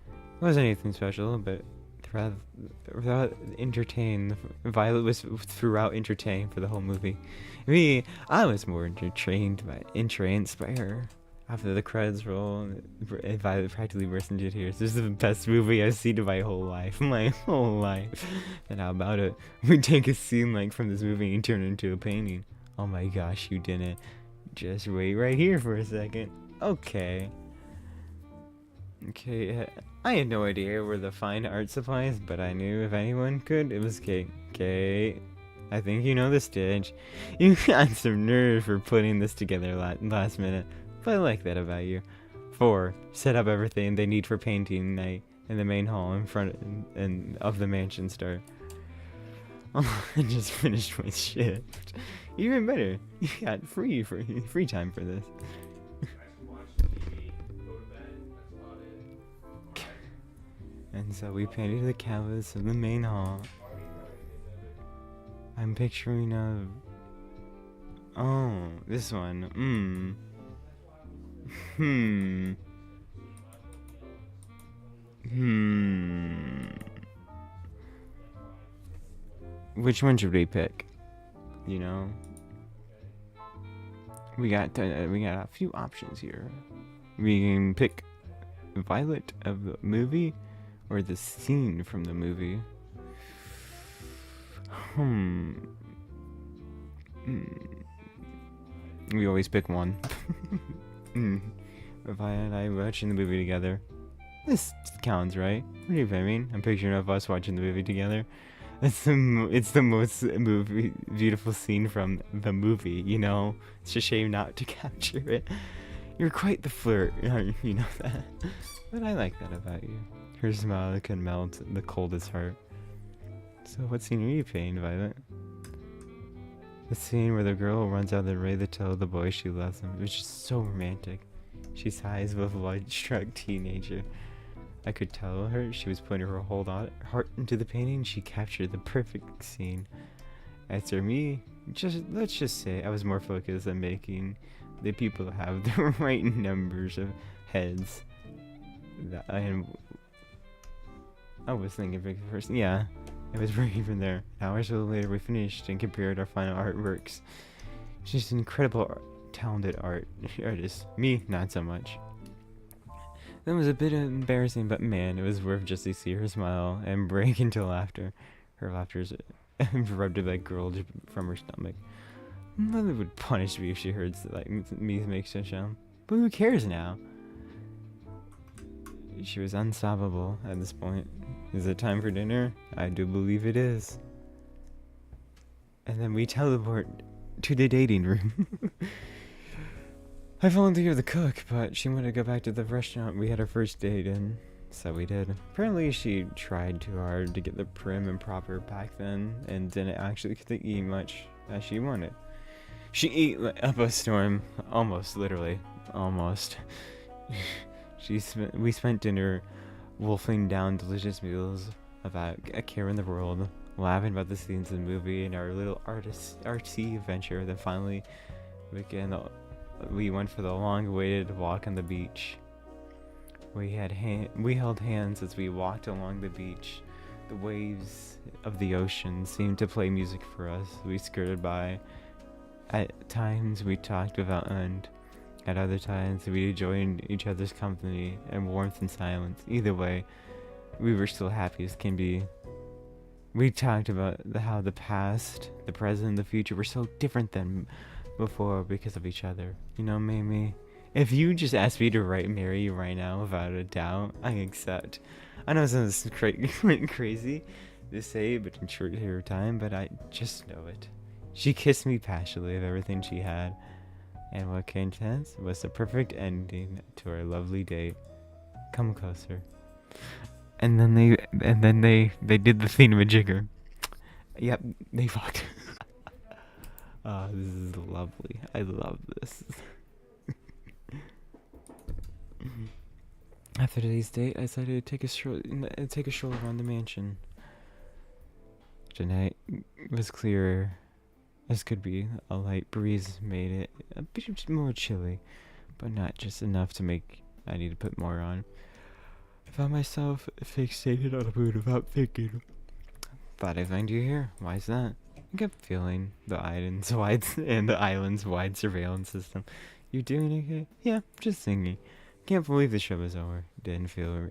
It wasn't anything special, but throughout entertained. Violet was throughout entertained for the whole movie. Me, I was more entranced by her. After the credits roll, Violet practically burst into tears. This is the best movie I've seen in my whole life. My whole life. And how about it? We take a scene like from this movie and turn it into a painting. Oh my gosh, you didn't. Just wait right here for a second. Okay. Okay, I had no idea where the fine art supplies, but I knew if anyone could, it was Kate. Kate, I think you know the stage. You got some nerve for putting this together last minute. But I like that about you. 4. Set up everything they need for painting night in the main hall in front of the mansion start. Oh, I just finished my shift. Even better, you got free time for this. And so we painted the canvas of the main hall. I'm picturing oh, this one. Which one should we pick? You know, we got a few options here. We can pick Violet of the movie or the scene from the movie. Hmm. We always pick one. Via and I watching the movie together. This counts, right? What do you mean? I'm picturing of us watching the movie together. It's the most beautiful scene from the movie, you know? It's a shame not to capture it. You're quite the flirt, you know that. But I like that about you. Her smile that could melt the coldest heart. So what scene are you painting, Violet? The scene where the girl runs out of the rain to tell the boy she loves him. It was just so romantic. She sighs with a blood-struck teenager. I could tell her she was putting her whole heart into the painting. She captured the perfect scene. As for me, let's just say I was more focused on making the people have the right numbers of heads. And I was thinking big first. Yeah, it was working from there. Hours later, we finished and compared our final artworks. She's an incredible, talented artist. Me, not so much. That was a bit embarrassing, but man, it was worth just to see her smile and break into laughter. Her laughter's erupted like gurgled from her stomach. Mother would punish me if she heard like me make such sound. But who cares now? She was unstoppable at this point. Is it time for dinner? I do believe it is. And then we teleport to the dating room. I volunteered the cook, but she wanted to go back to the restaurant we had our first date in, so we did. Apparently she tried too hard to get the prim and proper back then, and didn't actually get to eat much as she wanted. She ate up a storm, almost, literally, almost. We spent dinner wolfing down delicious meals about a care in the world, laughing about the scenes in the movie and our little artsy adventure. Then finally, we went for the long-awaited walk on the beach. We held hands as we walked along the beach. The waves of the ocean seemed to play music for us. We skirted by. At times we talked without end. At other times we enjoyed each other's company and warmth and silence. Either way, we were still happy as can be. We talked about how the past, the present, and the future were so different than before because of each other. You know, Mei-Mei, if you just asked me to marry you right now without a doubt, I accept. I know it sounds crazy to say, but in short period of time, but I just know it. She kissed me passionately of everything she had, and what came tense was the perfect ending to our lovely date. Come closer. And then they did the thingamajigger. Yep, they fucked. Oh, this is lovely. I love this. After today's date, I decided to take a stroll around the mansion. Tonight was clearer as could be. A light breeze made it a bit more chilly, but not just enough to make I need to put more on. I found myself fixated on a mood without thinking. Thought I'd find you here. Why is that? I kept feeling the island's wide surveillance system. You doing okay? Yeah, just thinking. Can't believe the show is over. Didn't feel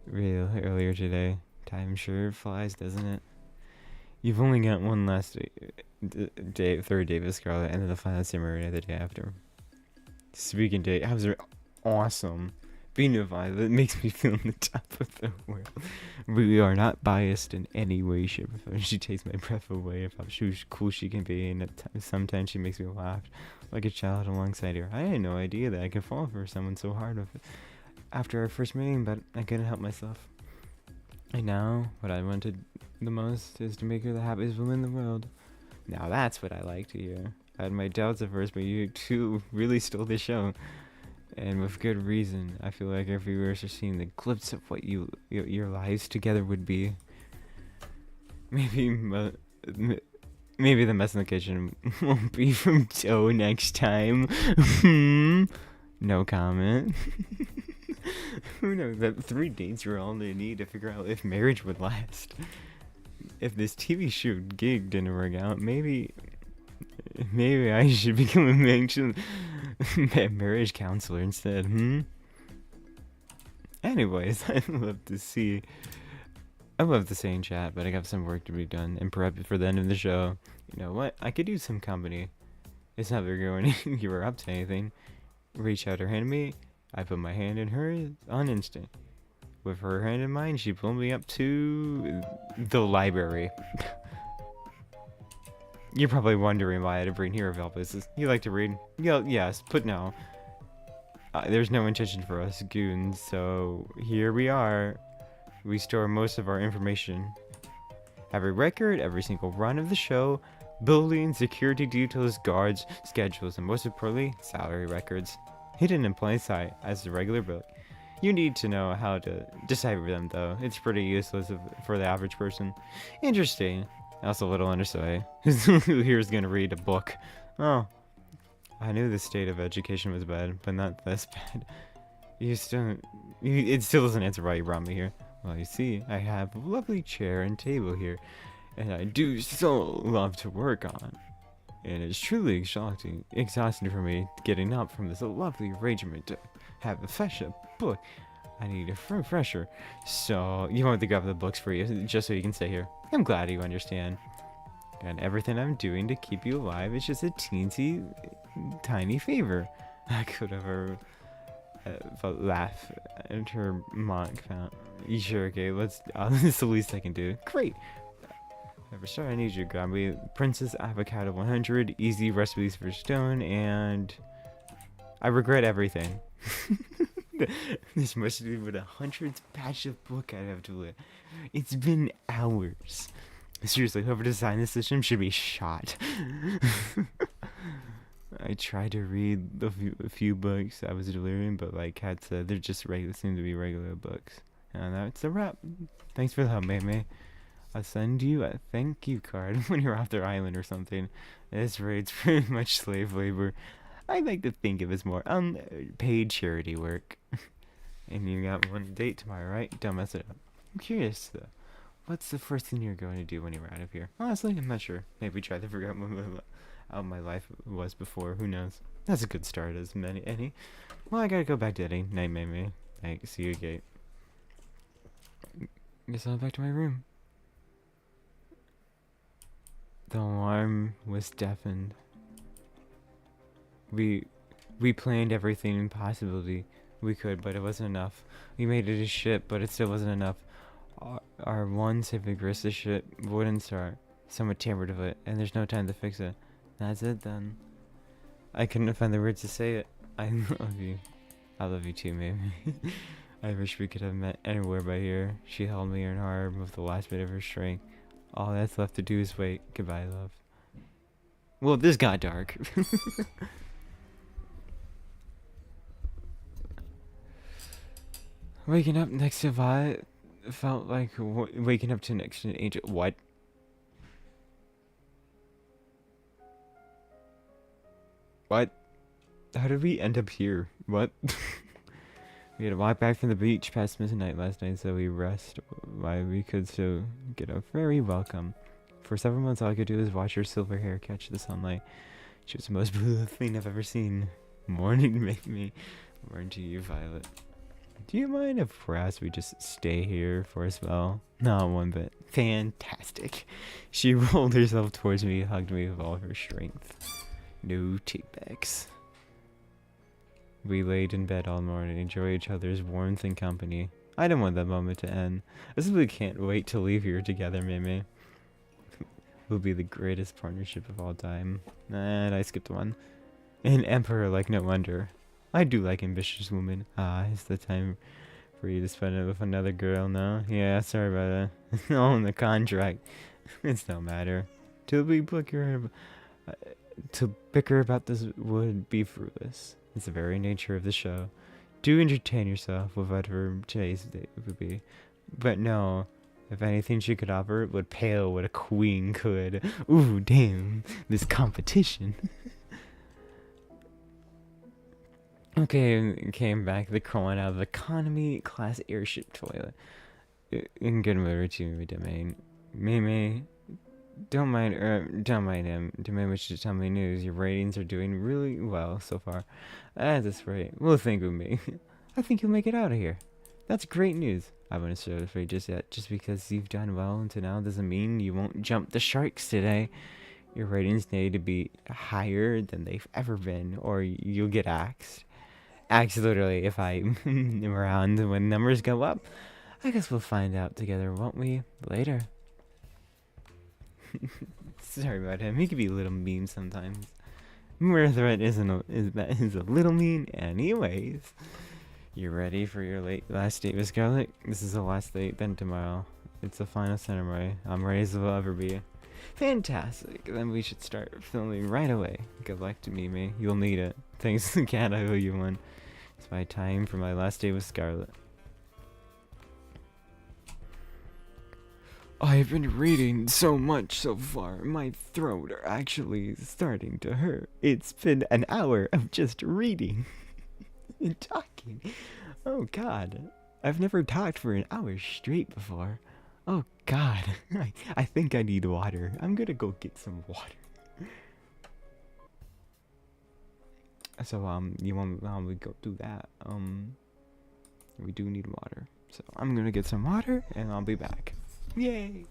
real earlier today. Time sure flies, doesn't it? You've only got one last third date with Scarlett, and then the final ceremony the day after. Speaking date, how's it? Awesome. Being a Violet makes me feel on the top of the world. We are not biased in any way, shape, or form. She takes my breath away of how cool she can be, and sometimes she makes me laugh like a child alongside her. I had no idea that I could fall for someone so hard after our first meeting, but I couldn't help myself. And now, what I wanted the most is to make her the happiest woman in the world. Now that's what I like to hear. I had my doubts at first, but you two really stole the show. And with good reason. I feel like our viewers are seeing the glimpse of what your lives together would be. Maybe the mess in the kitchen won't be from Joe next time. No comment. Who knows? That 3 dates are all they need to figure out if marriage would last. If this TV show gig didn't work out, maybe I should become a marriage counselor instead. Anyways, I'd love to see I love the same chat, but I got some work to be done and prep for the end of the show. You know what? I could use some company. It's not very going you were up to anything. Reach out her hand to me. I put my hand in hers on instinct. With her hand in mine, she pulled me up to the library. You're probably wondering why I had to bring Hero Velpus. You like to read? Yeah, yes, but no. There's no intention for us goons, so here we are. We store most of our information. Every record, every single run of the show, building, security details, guards, schedules, and most importantly, salary records. Hidden in plain sight as a regular book. You need to know how to decipher them, though. It's pretty useless for the average person. Interesting. Also a little understudy. Who here is going to read a book? Oh. I knew the state of education was bad, but not this bad. It still doesn't answer why you brought me here. Well, you see, I have a lovely chair and table here, and I do so love to work on. And it's truly exhausting for me getting up from this lovely arrangement to have a fresh book. I need a refresher. So, you want me to grab the books for you, just so you can stay here. I'm glad you understand. And everything I'm doing to keep you alive is just a teensy, tiny favor. I could have laugh at her mock found. You sure? Okay, it's the least I can do. Great. For sure, I need you to grab me Princess Avocado 100, easy recipes for stone, and I regret everything. This must be with 100th batch of book I have to live. It's been hours. Seriously, whoever designed this system should be shot. I tried to read a few books I was delivering, but like Kat said, they're just seem to be regular books. And that's a wrap. Thanks for the help, Mei-Mei. I'll send you a thank you card when you're off their island or something. This rate's pretty much slave labor. I like to think of it as more paid charity work. And you got one date tomorrow, right? Don't mess it up. I'm curious though. What's the first thing you're going to do when you're out of here? Honestly, I'm not sure. Maybe try to figure out how my life was before. Who knows? That's a good start as any. Well, I gotta go back to editing. Night, Mei-Mei. I see you, Gate. Guess I'll head back to my room. The alarm was deafened. We planned everything possibly we could, but it wasn't enough. We made it a ship, but it still wasn't enough. Our one civic Rissa ship wouldn't start. Someone tampered with it, and there's no time to fix it. That's it then. I couldn't find the words to say it. I love you. I love you too, Mei-Mei. I wish we could have met anywhere by here. She held me in her arm with the last bit of her strength. All that's left to do is wait. Goodbye, love. Well, this got dark. Waking up next to Violet felt like waking up to next to an angel. What? What? How did we end up here? What? We had to walk back from the beach past midnight last night, so we rest while we could so get a very welcome. For several months, all I could do was watch her silver hair catch the sunlight. She was the most beautiful thing I've ever seen. Morning, Mei-Mei. Morning to you, Violet. Do you mind if perhaps we just stay here for a spell? Not one bit. Fantastic. She rolled herself towards me, hugged me with all her strength. No takebacks. We laid in bed all morning, enjoy each other's warmth and company. I didn't want that moment to end. I simply can't wait to leave here together, Mei-Mei. We'll be the greatest partnership of all time. And I skipped one. An emperor like no wonder. I do like ambitious women. It's the time for you to spend it with another girl now. Yeah, sorry about that. All in the contract. It's no matter. To bicker about this would be fruitless. It's the very nature of the show. Do entertain yourself with whatever today's date would be. But no, if anything she could offer, it would pale what a queen could. Ooh, damn, this competition. Okay, came back the crawling out of the economy class airship toilet. In good mood to me domain. Mei-Mei, don't mind him. Domain wishes to tell me news. Your ratings are doing really well so far. At this rate, we'll think of me. I think you'll make it out of here. That's great news. I wouldn't start afraid just yet. Just because you've done well until now doesn't mean you won't jump the sharks today. Your ratings need to be higher than they've ever been, or you'll get axed. Axed literally if I'm around when numbers go up. I guess we'll find out together, won't we? Later. Sorry about him. He could be a little mean sometimes. Murder threat is a little mean, anyways. You ready for your last date with Scarlet? This is the last date, then tomorrow. It's the final ceremony. I'm ready as I'll ever be. Fantastic. Then we should start filming right away. Good luck to Mei-Mei. You'll need it. Thanks, cat. I owe you one. It's my time for my last day with Scarlet. I've been reading so much so far, my throat are actually starting to hurt. It's been an hour of just reading and talking. Oh god, I've never talked for an hour straight before. Oh god, I think I need water. I'm gonna go get some water. So, you want we go do that? We do need water. So, I'm gonna get some water and I'll be back. Yay!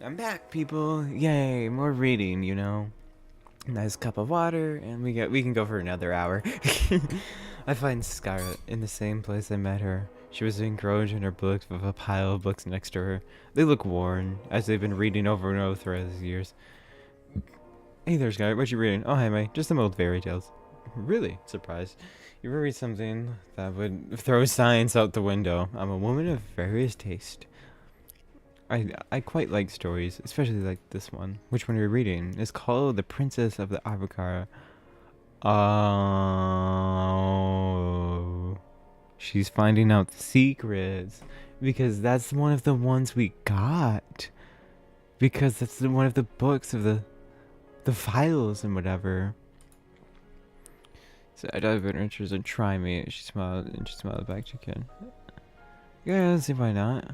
I'm back, people. Yay, more reading, you know. Nice cup of water, and we can go for another hour. I find Scarlet in the same place I met her. She was engrossed in her books with a pile of books next to her. They look worn, as they've been reading over and over throughout the years. Hey there, Scarlet. What you reading? Oh, hi, Mei. Just some old fairy tales. Really? Surprised. You ever read something that would throw science out the window? I'm a woman of various taste. I quite like stories, especially like this one. Which one are you reading? It's called The Princess of the Avocado. Oh. She's finding out the secrets. Because that's one of the ones we got. Because that's one of the books of the files and whatever. So I dive in interest and try me. She smiled back to Ken. Yeah, let's see why not.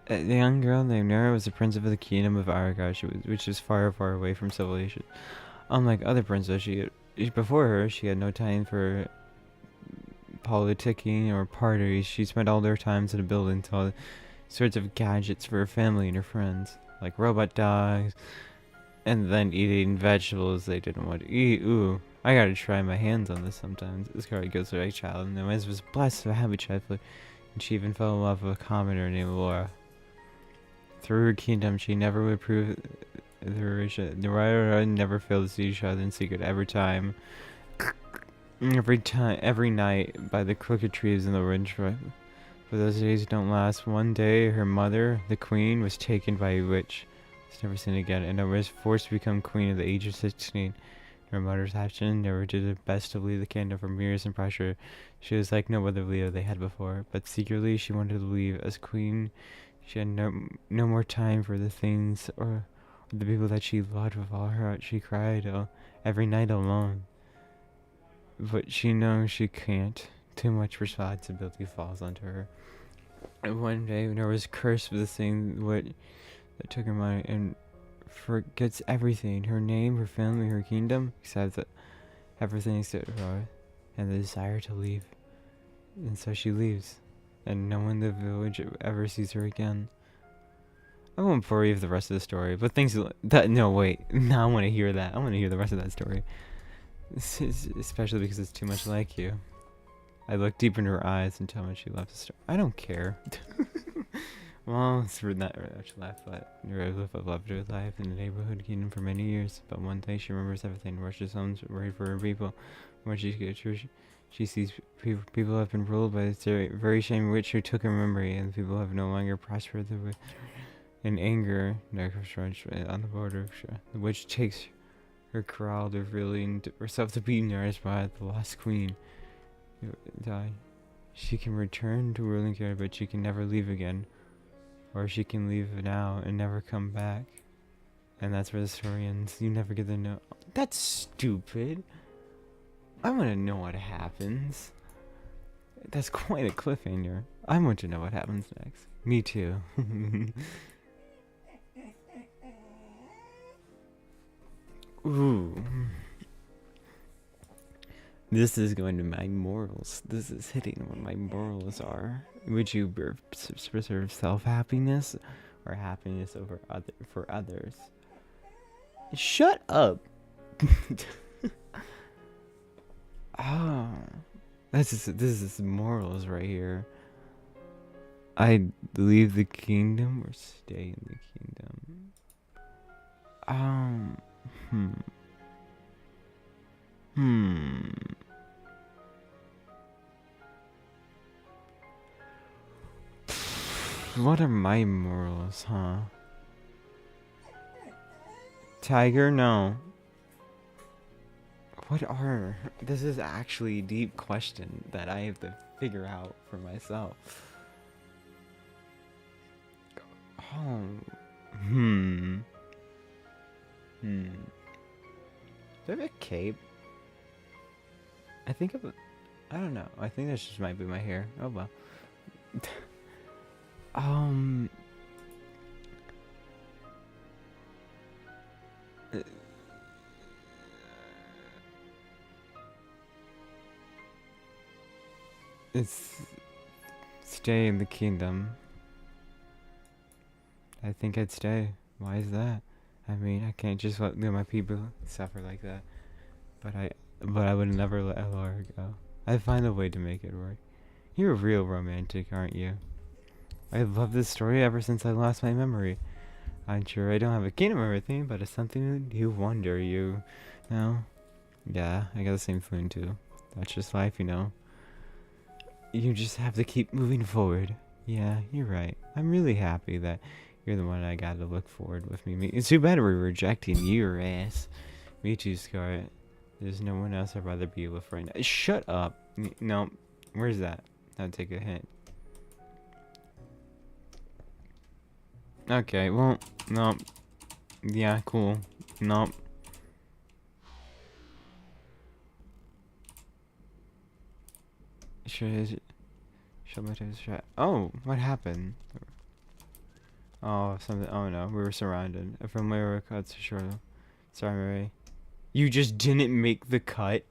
The young girl named Nora was the princess of the kingdom of Aragog, which was far, far away from civilization. Unlike other princesses, before her, she had no time for politicking or parties. She spent all their times in a building to all sorts of gadgets for her family and her friends, like robot dogs, and then eating vegetables they didn't want to eat. Ooh, I gotta try my hands on this sometimes. This girl goes to a child, and Noez was blessed to have a child, and she even fell in love with a commoner named Laura. Through her kingdom, she never would prove the relation. The writer never failed to see each other in secret. Every night, by the crooked trees in the ridge. But those days don't last. One day, her mother, the queen, was taken by a witch. She's never seen again, and was forced to become queen at the age of 16. Her mother's action never did her best to leave the kingdom from years and pressure. She was like no other leader they had before, but secretly she wanted to leave. As queen, she had no more time for the things or the people that she loved with all her heart. She cried every night alone. But she knows she can't. Too much responsibility falls onto her. And one day, Nora was cursed with the thing that took her money and forgets everything. Her name, her family, her kingdom, except that everything except her and the desire to leave. And so she leaves. And no one in the village ever sees her again. I won't bore you with the rest of the story, but things that no wait, now I want to hear that. I want to hear the rest of that story. Especially because it's too much like you. I looked deep into her eyes and told her she left the store. I don't care. Well, it's not really much left, but Rose loved her life in the neighborhood kingdom for many years. But one day she remembers everything, rushes home worried for her people. When she gets her, she sees people have been ruled by this very same witch who took her memory, and people have no longer prospered. In anger, on the border, the witch takes her corral, revealing herself to be nourished by the lost queen. Die. She can return to ruling care, but she can never leave again. Or she can leave now and never come back. And that's where the story ends. You never get to know. That's stupid. I want to know what happens. That's quite a cliffhanger. I want to know what happens next. Me too. Ooh. This is going to my morals. This is hitting what my morals are. Would you preserve self-happiness or happiness for others? Shut up. Oh, this is morals right here. I leave the kingdom or stay in the kingdom. What are my morals, huh? Tiger? No. What are... This is actually a deep question that I have to figure out for myself. Oh. Do I have a cape? I think of... I don't know. I think this just might be my hair. Oh well. It's stay in the kingdom. I think I'd stay. Why is that? I mean, I can't just let my people suffer like that. But I would never let Laura go. I'd find a way to make it work. You're a real romantic, aren't you? I've loved this story ever since I lost my memory. I'm sure I don't have a kingdom or everything, but it's something you wonder, you know? Yeah, I got the same feeling too. That's just life, you know? You just have to keep moving forward. Yeah, you're right. I'm really happy that you're the one I got to look forward with me. It's too bad we're rejecting your ass. Me too, Scarlet. There's no one else I'd rather be with right now. Shut up. No, where's that? I'll take a hint. Okay, well, no. Yeah, cool. No. Should my shot. Oh, what happened? Oh, something. Oh no, we were surrounded. A familiar cuts short. Sorry, Mei-Mei. You just didn't make the cut.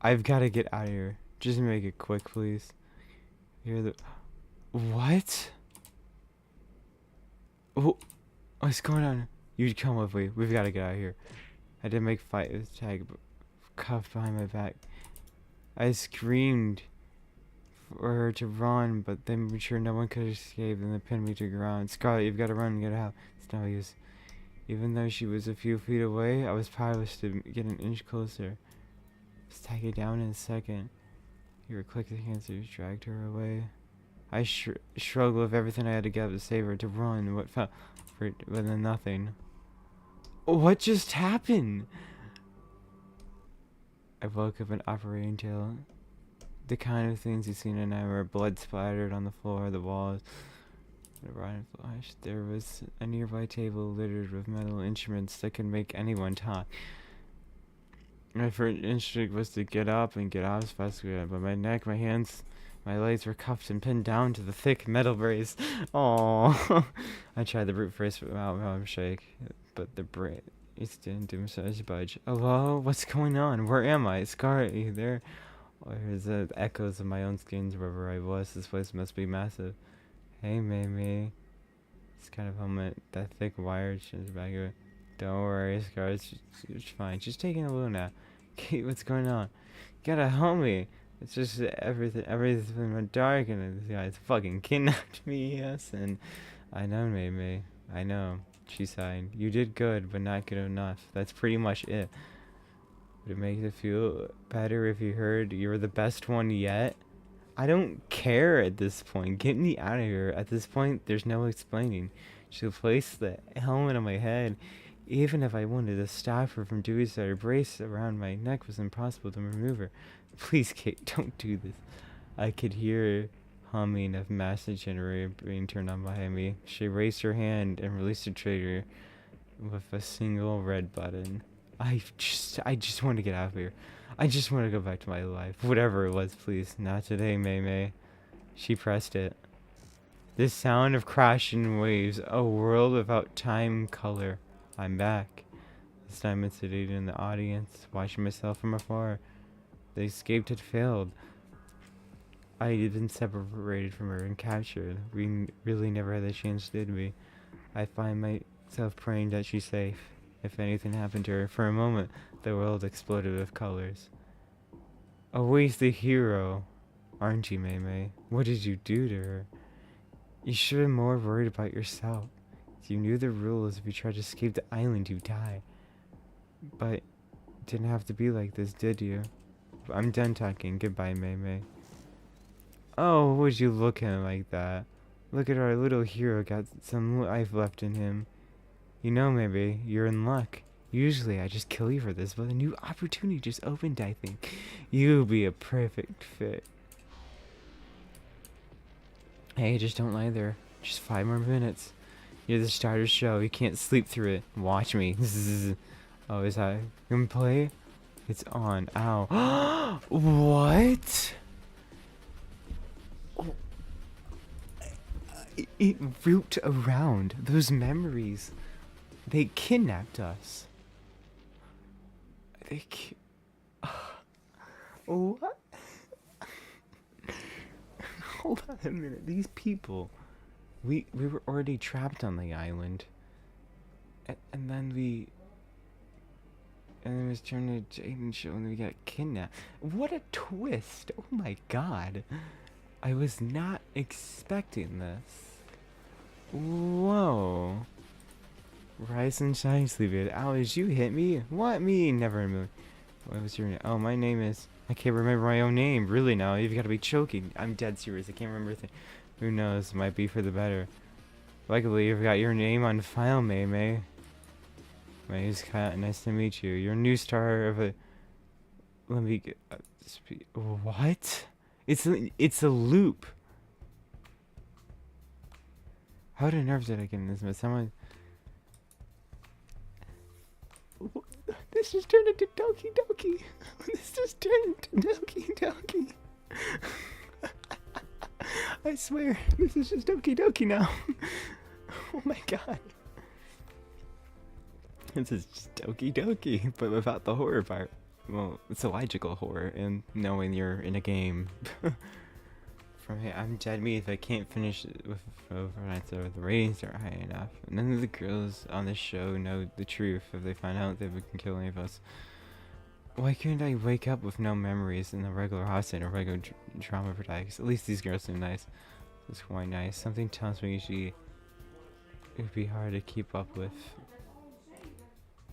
I've got to get out of here. Just make it quick, please. You're the. What? Oh, what's going on? You come with me. We've got to get out of here. I didn't make fight with tag, cuffed behind my back. I screamed for her to run, but then made sure no one could escape, and they pinned me to the ground. Scarlet, you've got to run and get out. It's no use. Even though she was a few feet away, I was powerless to get an inch closer. Just take it down in a second. You were quick to answer, dragged her away. I struggled with everything I had to get to save her, to run, what felt for but then nothing. What just happened? I woke up an operating table. The kind of things you've seen in nightmare, blood splattered on the floor, the walls. The rotten flesh. There was a nearby table littered with metal instruments that could make anyone talk. My first instinct was to get up and get out as fast as I could, but my neck, my hands, my legs were cuffed and pinned down to the thick metal brace. Aww. I tried the brute force without my shake, but the brace didn't do much budge. Hello? What's going on? Where am I? Scar, are you there? There's the echoes of my own skins wherever I was. This place must be massive. Hey, Mei-Mei. It's kind of helmet. That thick wire shins back here. Don't worry, Scar. It's fine. Just taking a little nap. Kate, what's going on? You gotta help me. It's just everything's been dark and this guy's fucking kidnapped me, yes, and I know, Mei-Mei. I know. She sighed. You did good, but not good enough. That's pretty much it. Would it make you feel better if you heard you were the best one yet? I don't care at this point. Get me out of here. At this point, there's no explaining. She placed the helmet on my head. Even if I wanted to stop her from doing so, her brace around my neck was impossible to remove her. Please, Kate, don't do this. I could hear humming of massive generator being turned on behind me. She raised her hand and released the trigger with a single red button. I just want to get out of here. I just want to go back to my life. Whatever it was, please. Not today, Mei-Mei. She pressed it. The sound of crashing waves. A world without time, color. I'm back. This time it's seated in the audience, watching myself from afar. The escape had failed. I had been separated from her and captured. We really never had the chance, did we? I find myself praying that she's safe. If anything happened to her, for a moment, the world exploded with colors. Always the hero, aren't you, Mei-Mei? What did you do to her? You should have been more worried about yourself. If you knew the rules, if you tried to escape the island, you'd die. But it didn't have to be like this, did you? I'm done talking. Goodbye, Mei-Mei. Oh, would you look at him like that? Look at our little hero, got some life left in him. You know, maybe you're in luck. Usually I just kill you for this, but a new opportunity just opened, I think. You'll be a perfect fit. Hey, just don't lie there. Just 5 more minutes. You're the star of the show. You can't sleep through it. Watch me. Oh, is that gonna play? It's on. Ow. What? Oh, it root around those memories. They kidnapped us. What? Hold on a minute. These people. We were already trapped on the island. And then it was turned to Jaden show and we got kidnapped. What a twist. Oh my god. I was not expecting this. Whoa. Rise and shine, sleepyhead. Alice, you hit me? What? Me? Never in a million. What was your name? Oh, my name is... I can't remember my own name. Really now. You've got to be choking. I'm dead serious. I can't remember things. Who knows? Might be for the better. Luckily, you've got your name on file, Mei-Mei. May's cat. Nice to meet you. You're a new star of a... Let me get... what? It's a loop. How many nerves did I get in this mess? Someone... This just turned into Doki Doki. This just turned into Doki Doki. I swear, this is just Doki Doki now. Oh my god. This is just Doki Doki, but without the horror part. Well, it's a logical horror, and knowing you're in a game. From here, I'm dead meat if I can't finish it with overnight, so the ratings aren't high enough. None of the girls on the show know the truth if they find out that we can kill any of us. Why couldn't I wake up with no memories in a regular hospital or regular drama protagonist? At least these girls seem nice. It's quite nice. Something tells me it would be hard to keep up with.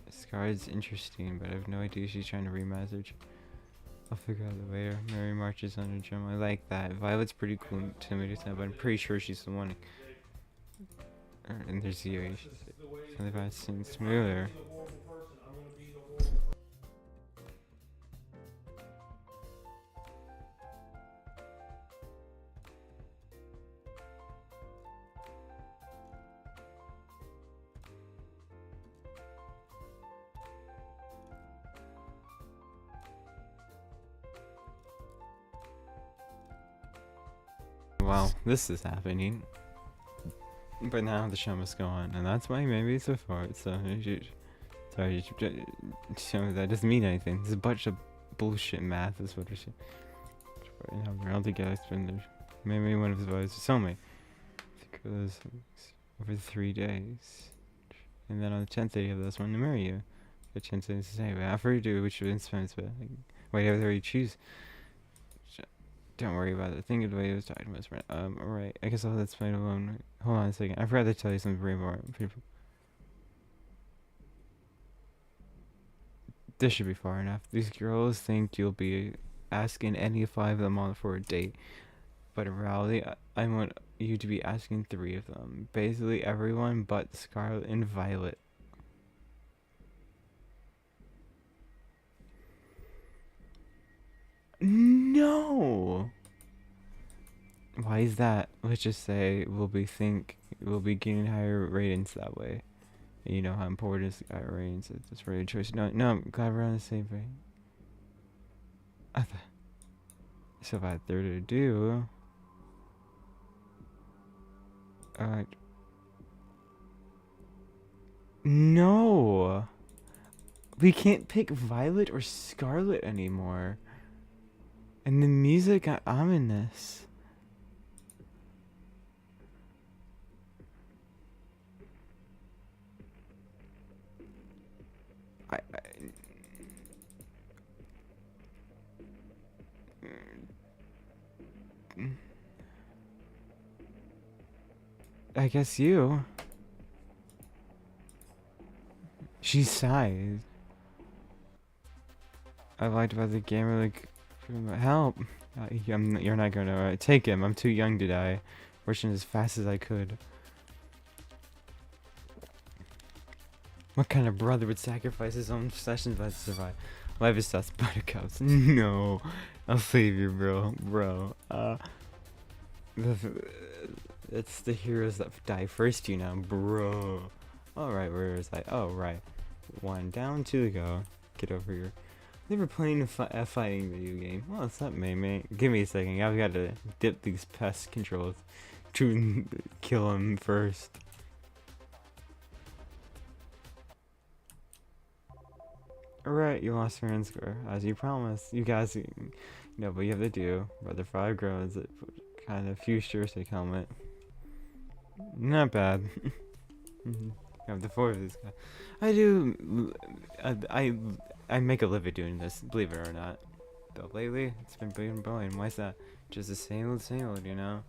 Scar's interesting, but I have no idea she's trying to remessage. I'll figure out it later. Mary marches on her drum. I like that. Violet's pretty cool and timid, but I'm pretty sure she's the one. And there's Yui. Something about it seems smoother. Wow, this is happening. But now the show must go on, and that's why maybe so far. So, sorry, that doesn't mean anything. It's a bunch of bullshit math, is what it should. Now we're all together, spend maybe one of his boys, soulmate. It goes over 3 days, and then on the 10th day, you have this one to marry you. a chance to say, but after you do, which would inspire, but whatever you choose. Don't worry about it. Think of the way it was talking about. Alright. I guess I'll let Spider alone. Hold on a second. I forgot to tell you something very important. This should be far enough. These girls think you'll be asking any 5 of them on for a date. But in reality, I want you to be asking 3 of them. Basically everyone but Scarlet and Violet. No! Why is that? Let's just say we'll be getting higher ratings that way. And you know how important is higher ratings. It's really a choice. No, I'm glad we're on the same page. So if I had 30 to do, no, we can't pick Violet or Scarlet anymore. And the music got ominous. I guess you. She sighed. I lied about the gamer, like, help. You're not gonna take him. I'm too young to die. Rushing as fast as I could. What kind of brother would sacrifice his own possessions to survive? Life is sus, buttercups. No, I'll save you, bro. It's the heroes that die first, you know, bro. Alright, where is I? Oh, right. 1 down, 2 to go. Get over here. Never playing a fighting video game. Well, what's up, Mei-Mei? Give me a second. I've got to dip these pest controls to kill him first. Alright, you lost fair and square. As you promised. You guys know what you have to do. Brother 5 grows. Kind of futuristic helmet. Not bad. I have the 4 of these guys. I do. I make a living doing this, believe it or not. But lately, it's been bleeding blowing. Why's that? Just the same old, you know?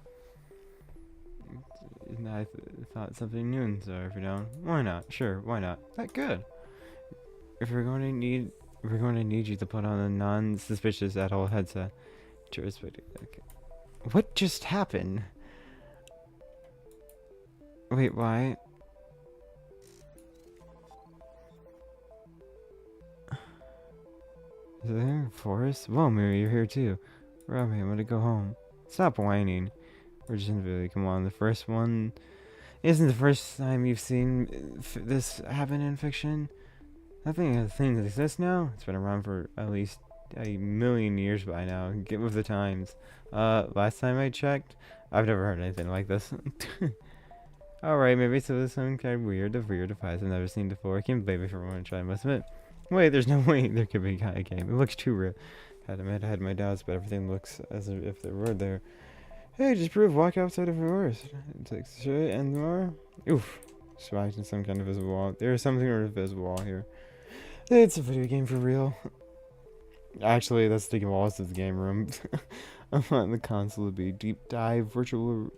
I thought something new in store, if you don't. Why not? Sure, why not? That good. If we're going to need you to put on a non-suspicious at-all headset. Okay. What just happened? Wait, why? Is there a forest? Whoa, Mary, you're here too. Robbie, I'm gonna go home. Stop whining. We're just in Philly. Come on, the first one isn't the first time you've seen this happen in fiction. Nothing as things exist now. It's been around for at least a million years by now. Get with the times. Last time I checked, I've never heard anything like this. Alright, maybe so this some kind of weird device I've never seen before. I can't believe it for one try, I must admit. Wait, there's no way there could be a game. It looks too real. I had my doubts, but everything looks as if there were there. Hey, just prove walk outside of yours. It takes shit and more. Oof. Smacked in some kind of visible wall. There is something invisible wall here. It's a video game for real. Actually, that's the walls of the game room. I'm on the console to be deep dive virtual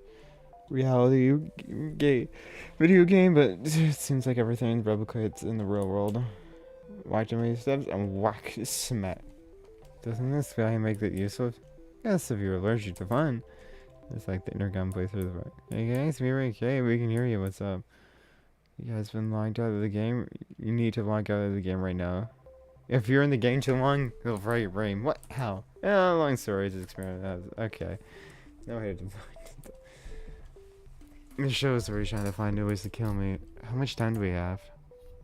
reality video game, but it seems like everything replicates in the real world. Watch how many steps and whack smack. Doesn't this guy make it useless? Yes, if you're allergic to fun. It's like the intercom plays through the right. Hey guys, Mei-Mei, okay, we can hear you. What's up? You guys been logged out of the game? You need to log out of the game right now. If you're in the game too long, it'll fry your brain. What? How? Long story. Just experiment. Okay. No way to find it. It shows where you're trying to find new ways to kill me. How much time do we have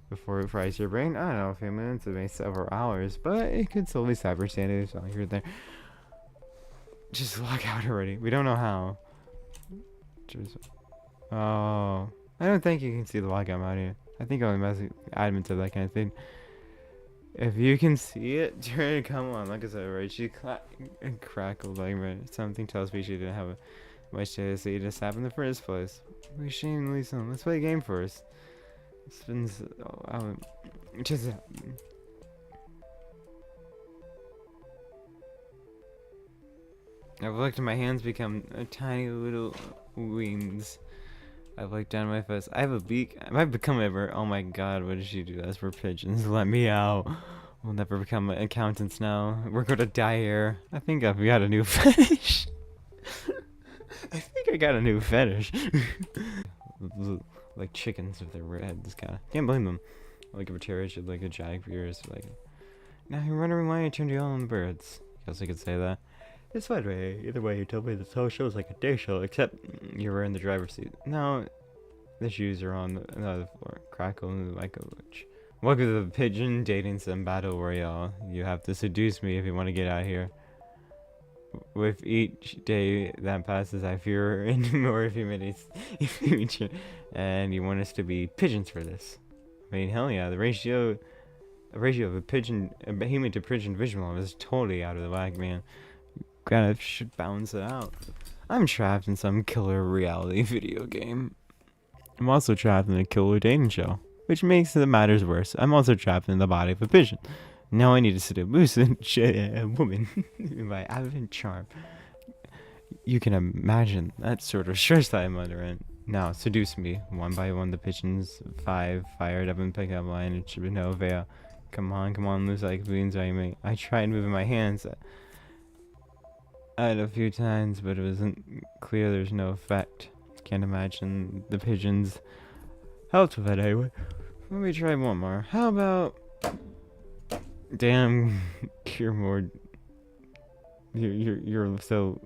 before it fries your brain? I don't know, a few minutes, maybe several hours, but it could slowly cyber standards while you're there. Just log out already. We don't know how. Just, oh, I don't think you can see the logout out here. I think only admins of that kind of thing. If you can see it, Jared, come on. Like I said, right? She crackled like something tells me she didn't have much to see this happen in the first place. We shamelessly some. Let's play a game first. Spins. Oh, just. I've looked, my hands become tiny little wings. I've looked down my face. I have a beak. I might become ever. Oh my god, what did she do? That's for pigeons. Let me out. We'll never become accountants now. We're gonna die here. I think I've got a new fetish. I think I got a new fetish. Like chickens with their heads, kinda. Can't blame them. Like a vegetarian should like a jack beers. Like, now you're wondering why I turned you on birds. Guess I could say that. It's fine, way. Either way, you told me this whole show is like a day show, except you were in the driver's seat. No, the shoes are on the other floor. Crackle like a witch. Welcome to the pigeon dating sim battle royale. You have to seduce me if you want to get out of here. With each day that passes, I fear more humanity's future, and you want us to be pigeons for this. I mean, hell yeah, the ratio of a human to pigeon visual is totally out of the whack, man. Kind of should balance it out. I'm trapped in some killer reality video game. I'm also trapped in a killer dating show, which makes the matters worse. I'm also trapped in the body of a pigeon. Now I need to seduce a woman by advent charm. You can imagine that sort of stress that I'm under in. Now seduce me. One by one the pigeons, 5 fired up in pickup line and should be no avail. Come on, loose like beans, Mei-Mei. I tried moving my hands a few times, but it wasn't clear there's no effect. Can't imagine the pigeons helped with it anyway. Let me try one more. How about... Damn, you're more... You're so...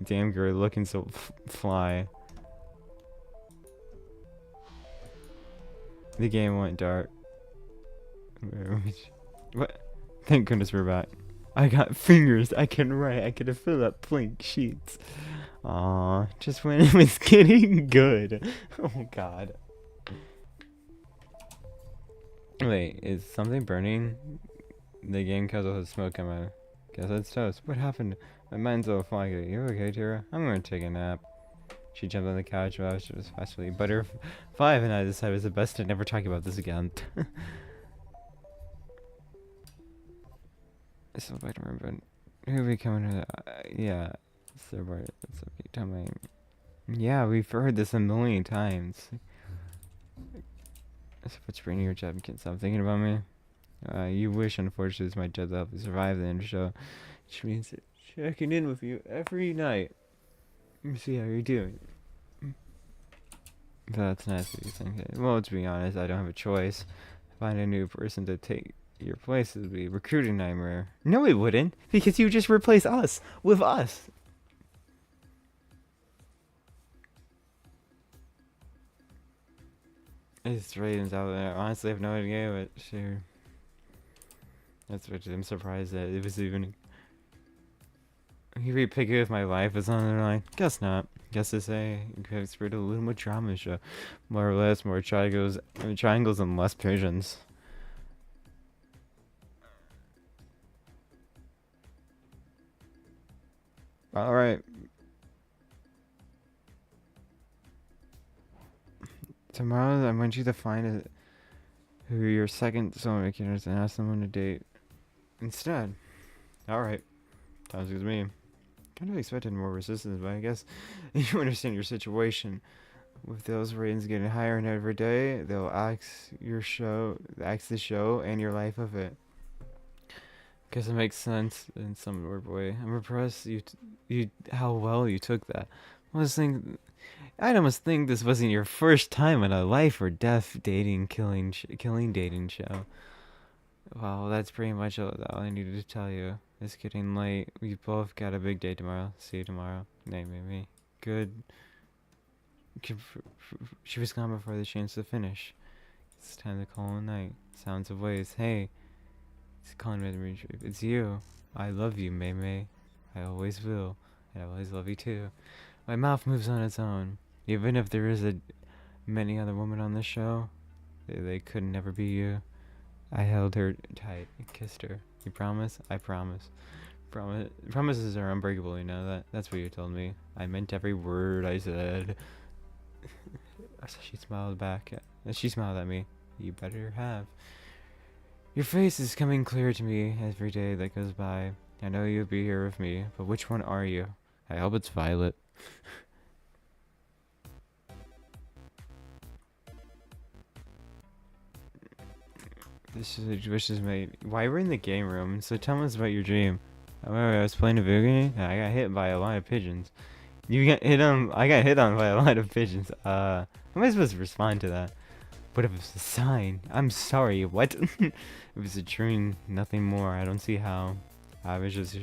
Damn, you're looking so fly. The game went dark. What? Thank goodness we're back. I got fingers. I can write. I can fill up blank sheets. Aw, just when it was getting good. Oh god. Wait, is something burning? The game causes a smoke coming out. Guess that's toast. What happened? My mind's all foggy. You okay, Tara? I'm gonna take a nap. She jumped on the couch while she was fastly. Butterfly and I decided it was the best to never talk about this again. So I don't remember. Who we coming to? Yeah, Surfboard. It's okay. Tell me. Yeah, we've heard this a million times. So what's bringing your job? Can't stop thinking about me. You wish, unfortunately, it's my job to help you survive the end show, which means checking in with you every night. Let me see how you're doing. That's nice of you think. Well, to be honest, I don't have a choice. Find a new person to take your place would be a recruiting nightmare. No, it wouldn't, because you just replace us with us. It's ratings out there. Honestly, I have no idea, but sure. That's what I'm surprised that it was even. You be picky with my life is on the line. Guess not. Guess to say you could have spread a little more drama show, more or less, more triangles and less pigeons. All right. Tomorrow, I want you to find who your second soulmate is and ask them on a date instead. All right. Sounds good to me. Kind of expected more resistance, but I guess you understand your situation. With those ratings getting higher and every day, they'll axe the show and your life of it. Guess it makes sense in some weird way. I'm impressed how well you took that. I'd almost think this wasn't your first time on a life or death killing dating show. Well, that's pretty much all I needed to tell you. It's getting late. We both got a big day tomorrow. See you tomorrow. Mei-Mei. Good. She was gone before the chance to finish. It's time to call a night. Sounds of waves. Hey. It's calling me to retrieve. It's you. I love you, Mei-Mei. I always will. And I always love you too. My mouth moves on its own. Even if there is many other women on the show, they could never be you. I held her tight and kissed her. You promise? I promise. Promises are unbreakable, you know that? That's what you told me. I meant every word I said. She smiled back And she smiled at me. You better have. Your face is coming clear to me every day that goes by. I know you'll be here with me, but which one are you? I hope it's Violet. This is wishes made. Why we're in the game room? So tell us about your dream. Oh, I was playing a video game. I got hit by a lot of pigeons. You got hit on. I got hit on by a lot of pigeons. How am I supposed to respond to that? What if it's a sign? I'm sorry. What? If it's a dream, nothing more. I don't see how. I was just.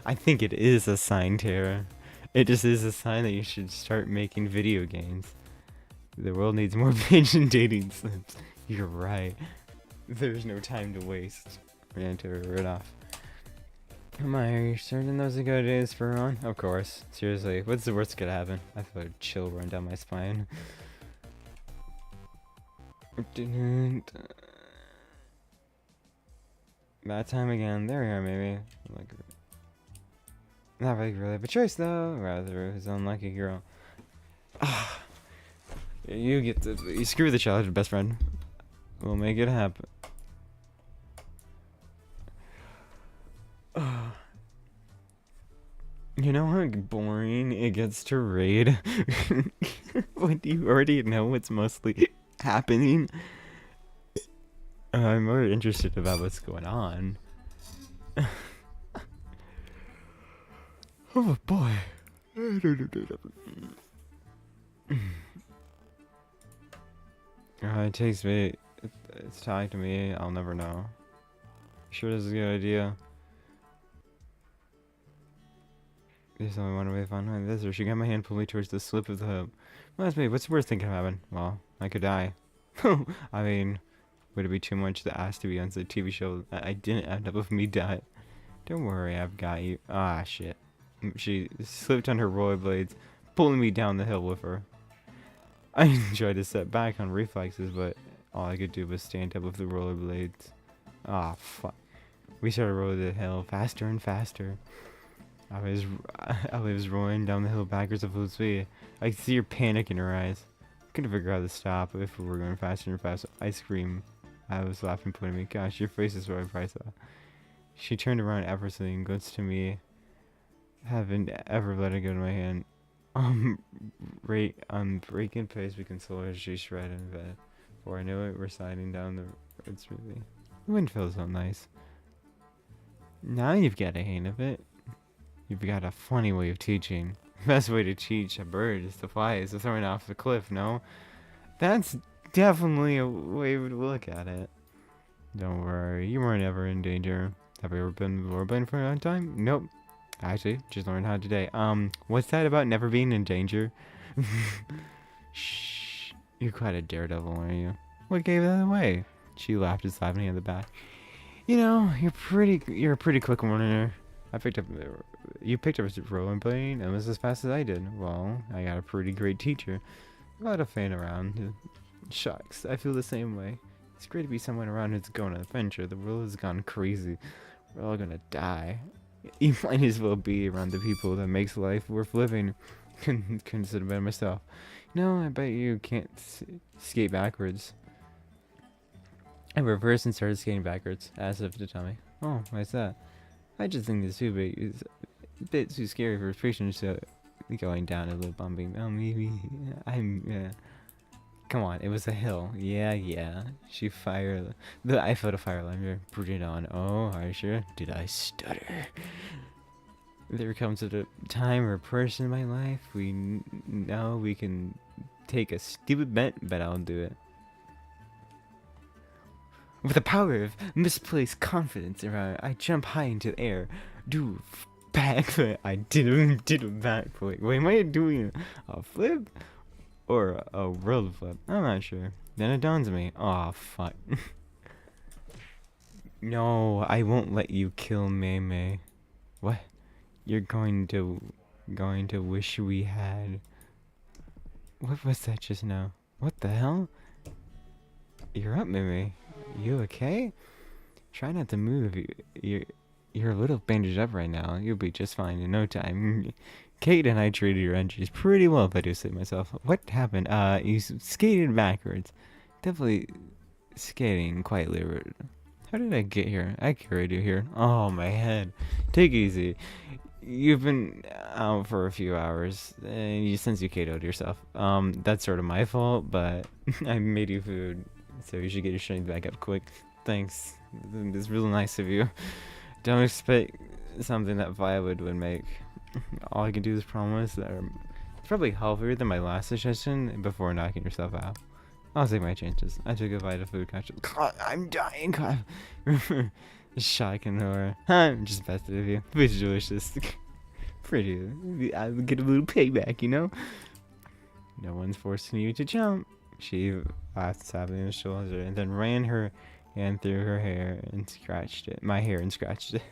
I think it is a sign, Tara. It just is a sign that you should start making video games. The world needs more pigeon dating slips. You're right. There's no time to waste. We're gonna tear it off. Am I certain those are good days for Ron? Of course. Seriously, what's the worst that could happen? I feel a chill run down my spine. Bad time again. There we are, maybe. Like, not really of a choice though. Rather, his unlucky girl. You get the. You screw the childhood best friend. We'll make it happen. You know how boring it gets to raid when you already know what's mostly happening? I'm more interested about what's going on. Oh boy. It takes me. It's tied to me. I'll never know. Sure, this is a good idea. There's only one way to find this, or she got my hand pulled me towards the slip of the hoop. Well, that's me. What's the worst thing can happen? Well, I could die. I mean, would it be too much to ask to be on the TV show? I didn't end up with me die. Don't worry, I've got you. Ah, shit. She slipped on her rollerblades, pulling me down the hill with her. I tried to set back on reflexes, but all I could do was stand up with the rollerblades. Ah, fuck. We started rolling the hill faster and faster. I was rolling down the hill backwards at full speed. I could see her panic in her eyes. Couldn't figure out how to stop if we were going faster and faster. I screamed. I was laughing, pointing at me. Gosh, your face is what I probably saw. She turned around effortlessly and goes to me. Haven't ever let it go to my hand. Breaking pace, we console her. She shredded in bed. Before I knew it, we're sliding down the road smoothly. The wind feels so nice. Now you've got a hang of it. You've got a funny way of teaching. The best way to teach a bird is to fly, is to throw it off the cliff, no? That's definitely a way to look at it. Don't worry, you weren't ever in danger. Have you ever been rollerblading for a long time? Nope. Actually, just learned how today. What's that about never being in danger? Shh. You're quite a daredevil, aren't you? What gave that away? She laughed and slapped me on the back. You know, you're a pretty quick learner. You picked up rollerblading almost as fast as I did. Well, I got a pretty great teacher. A lot of fan around. Shucks, I feel the same way. It's great to be someone around who's going on an adventure. The world has gone crazy. We're all gonna die. You might as well be around the people that makes life worth living. Couldn't say it better myself. No, I bet you can't skate backwards. I reversed and started skating backwards, as if to tell me. Oh, why's that? I just think this tube is a bit too scary for patients going down a little bumping. Oh, maybe come on, it was a hill. Yeah. She fired. I felt a fire alarm. Put it on. Oh, are you sure? Did I stutter? There comes a time or a person in my life we know we can take a stupid bet, but I'll do it. With the power of misplaced confidence around, I jump high into the air, do backflip. I did a backflip. Wait, am I doing a flip or a roll flip? I'm not sure. Then it dawns on me. Aw, fuck. No, I won't let you kill Mei-Mei. What? You're going to wish we had. What was that just now? What the hell? You're up, Mei-Mei. You okay? Try not to move. You're a little bandaged up right now. You'll be just fine in no time. Kate and I treated your injuries pretty well, if I do say myself. What happened? You skated backwards. definitely skating quietly. How did I get here? I carried you here. Oh, my head. Take it easy. You've been out for a few hours, and since you KO'd yourself. That's sort of my fault, but I made you food, so you should get your strength back up quick. Thanks. It's really nice of you. Don't expect something that Violet would make. All I can do is promise that it's probably healthier than my last suggestion before knocking yourself out. I'll take my chances. I took a bite of food conscious. I'm dying. Shock and horror. I'm just bested of you. It's delicious. Pretty. I'll get a little payback, you know? No one's forcing you to jump. She laughed, tapping his shoulder, and then ran her hand through her hair and scratched it. My hair and scratched it.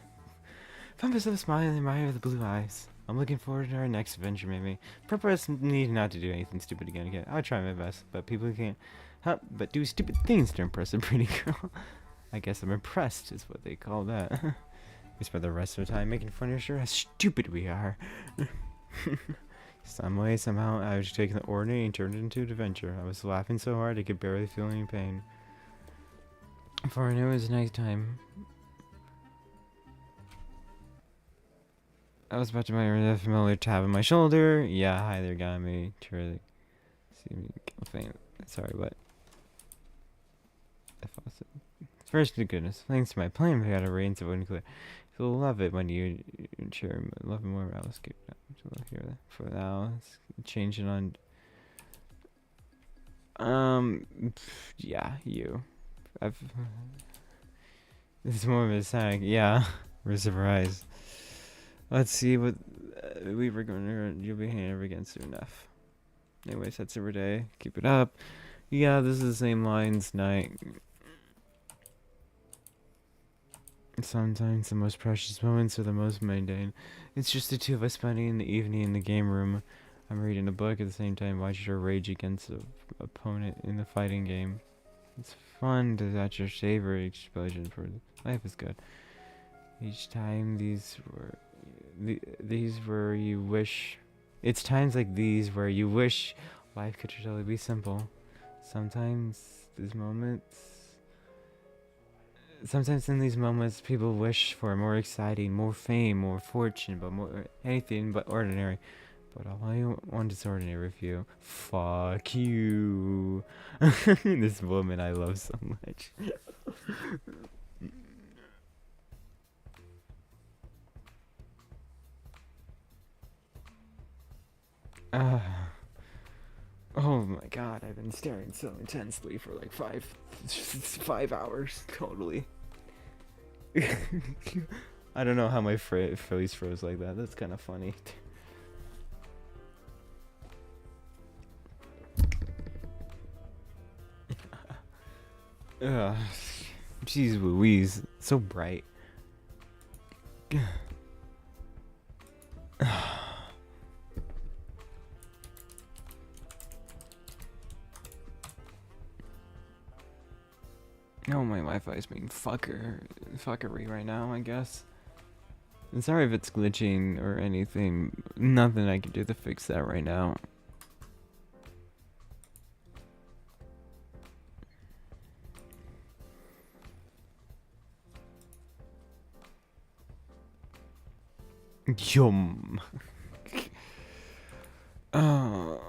Found myself smiling in my eye with the blue eyes. I'm looking forward to our next adventure, Mei-Mei. Purpose need not to do anything stupid again. I'll try my best, but people can't help but do stupid things to impress a pretty girl. I guess I'm impressed, is what they call that. We spend the rest of the time making fun of sure how stupid we are. Some way, somehow, I was taking the ordinary and turned it into an adventure. I was laughing so hard I could barely feel any pain. Before I knew it was night time. I was about to my familiar tap on my shoulder. Yeah, hi there, got me. Truly. See me faint. Sorry, what? I fell asleep. First, to goodness, thanks to my plan, we got a rain so clear. You'll love it when you share. Love it more. I'll skip that. Here for now. Let's change it on. Yeah, you. This is more of a sag. Yeah, we're surprised. Let's see what we were going to. You'll be hanging over again soon enough. Anyways, that's every day. Keep it up. Yeah, this is the same lines night. Sometimes the most precious moments are the most mundane. It's just the two of us spending the evening in the game room. I'm reading a book at the same time, watching her rage against the opponent in the fighting game. It's fun to watch her savor explosion for life is good. Each time these were you wish. It's times like these where you wish life could totally be simple. Sometimes in these moments, people wish for more exciting, more fame, more fortune, but more anything but ordinary. But all I want is ordinary with you. Fuck you. This woman I love so much. Oh my god, I've been staring so intensely for like 5 hours, totally. I don't know how my face froze like that. That's kind of funny. Jeez Louise, so bright. No, my Wi-Fi is being fuckery right now, I guess. I'm sorry if it's glitching or anything. Nothing I can do to fix that right now. Yum. Oh.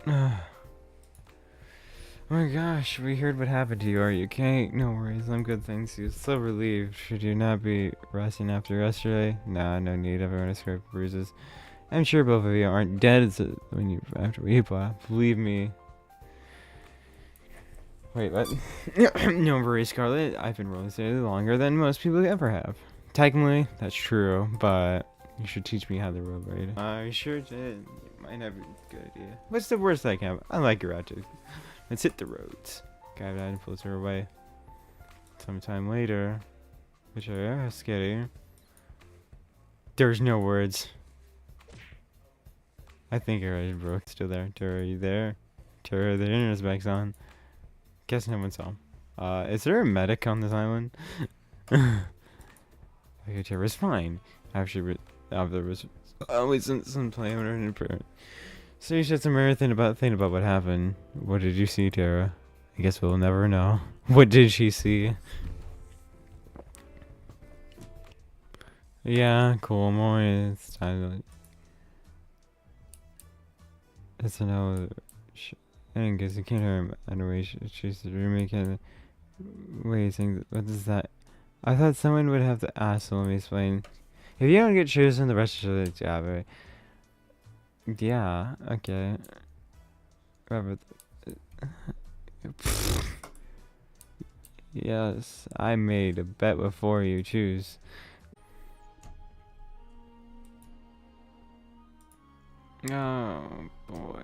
Oh my gosh, we heard what happened to you. Are you okay? No worries, I'm good, thanks. You so relieved. Should you not be resting after yesterday? Nah, no need. Everyone has scraped bruises. I'm sure both of you aren't dead after we believe me. Wait, what? No worries, Scarlet. I've been rolling steadily longer than most people ever have. Technically, that's true, but you should teach me how to roll right. I sure did. You might have a good idea. What's the worst I can have? I like your attitude. Let's hit the roads. Guide and pulls her away. Sometime later, which are scary. There's no words. I think I already broke. Still there. Tara, are you there? Tara, the internet's back on. Guess no one's home. Is there a medic on this island? Okay, Tara's fine. Actually, There was always some plan or an improvement. So you said some marathon about thinking about what happened. What did you see, Tara? I guess we'll never know. What did she see? Yeah, cool. Morning. It's time to. It's another. I guess you can't hear him. Anyway, she's remaking. Wait, what is that? I thought someone would have to ask, so let me explain. If you don't get chosen, the rest of the job, right? Yeah, okay. Robert. Yes, I made a bet before you choose. Oh, boy.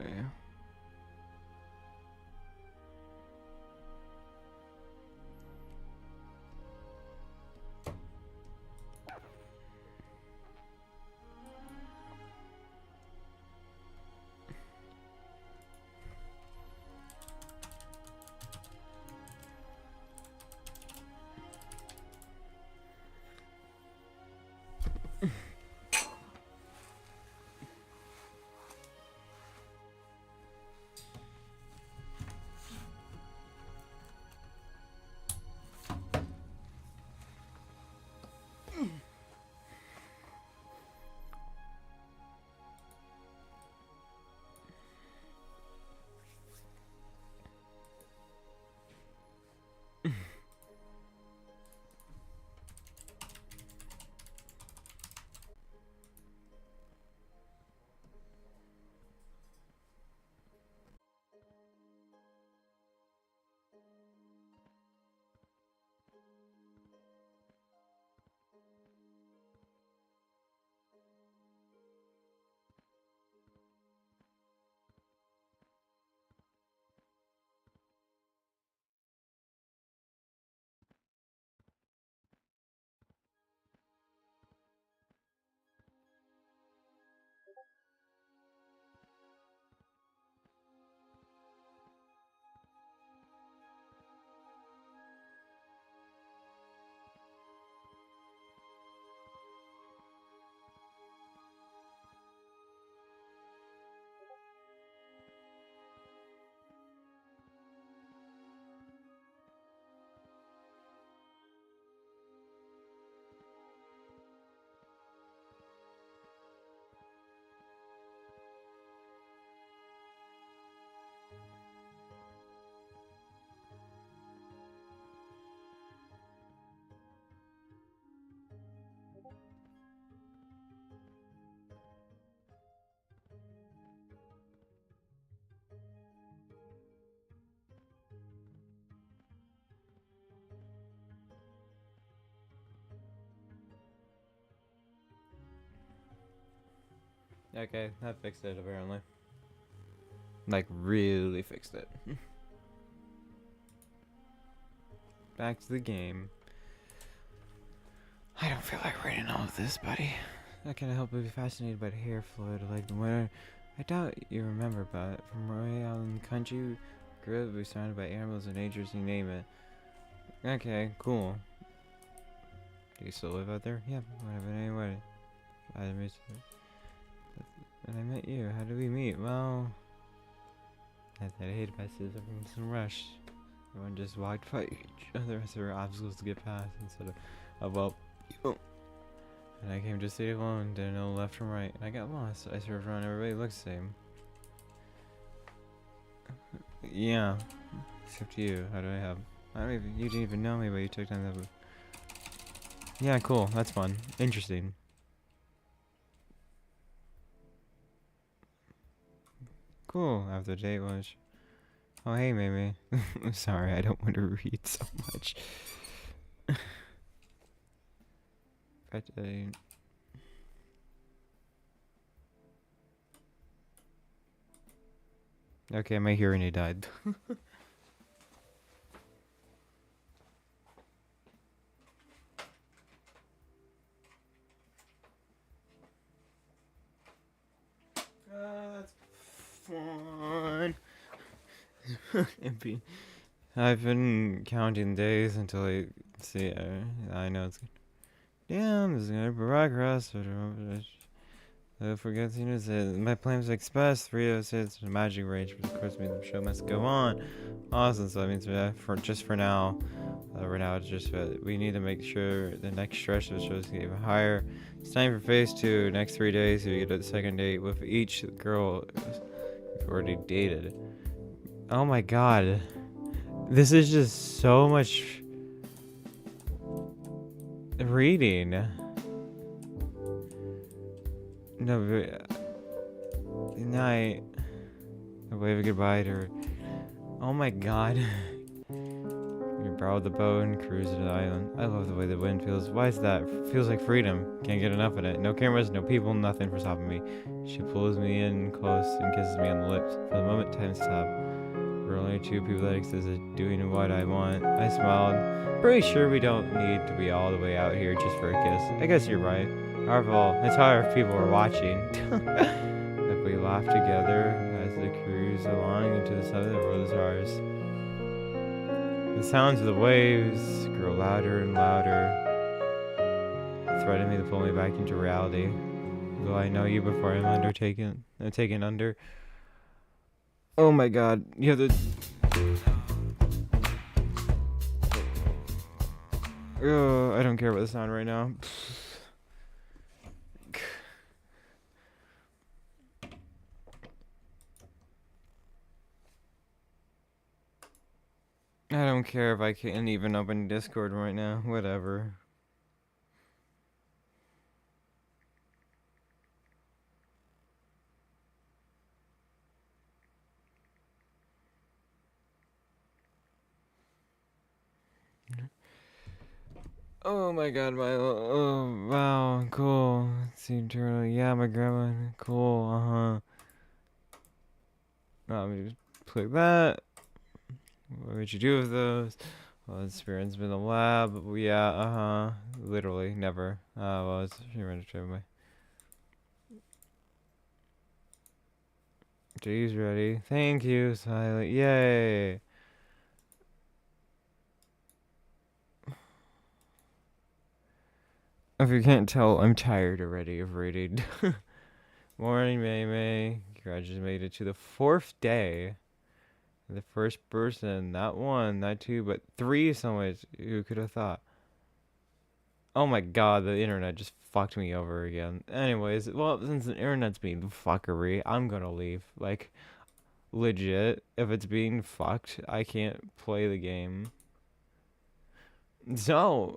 Okay, that fixed it apparently. Like, really fixed it. Back to the game. I don't feel like reading all of this, buddy. I can't help but be fascinated by the hair fluid, like the winter. I doubt you remember, but from way out in the country, grew up, we surrounded by animals and nature, you name it. Okay, cool. Do you still live out there? Yeah, whatever, anyway. And I met you. How did we meet? Well, I hated passes from some rush. Everyone just walked by each other as there were obstacles to get past instead of well, you. And I came to stay alone, didn't know left from right, and I got lost. I served around, everybody looks the same. Yeah, except you. How do I have? I don't even. You didn't even know me, but you took time to. Yeah, cool. That's fun. Interesting. Cool. After the date was. Oh hey, Mei-Mei. I'm sorry, I don't want to read so much. But, okay, my hearing aid died. That's fun. I've been counting days until I see. I know it's good. Damn, this is gonna progress. Forget to use it. My plans express 306 magic range, but of course means the show must go on. Awesome, so that means for now, right now it's just we need to make sure the next stretch of the show is even higher. It's time for phase 2. Next 3 days, you get a second date with each girl you've already dated. Oh my god. This is just so much reading. No, good night. Wave a goodbye to her. Oh my god. You borrowed the boat and cruise to the island. I love the way the wind feels. Why is that? Feels like freedom. Can't get enough of it. No cameras, no people, nothing for stopping me. She pulls me in close and kisses me on the lips. For the moment, time stopped. We're only two people that existed, doing what I want. I smiled. Pretty sure we don't need to be all the way out here just for a kiss. I guess you're right. After all, it's hard if people are watching. If we laugh together as they cruise along into the sun, the world is ours. The sounds of the waves grow louder and louder, threatening to pull me back into reality. Will I know you before I'm taken under? Oh my god, you have to... I don't care about the sound right now. I don't care if I can't even open Discord right now. Whatever. Oh my god, oh wow, cool. Let's see, turtle. Yeah, my grandma. Cool, let me just click that. What would you do with those? Well, experience in the lab. Yeah, literally, never. Well, it's my J's ready. Thank you, Silent. Yay! If you can't tell, I'm tired already of reading. Morning, Mei-Mei. Congratulations, made it to the 4th day. The first person, not 1, not 2, but 3 so much. Who could have thought? Oh my god, the internet just fucked me over again. Anyways, well, since the internet's being fuckery, I'm gonna leave. Like, legit, if it's being fucked, I can't play the game. So,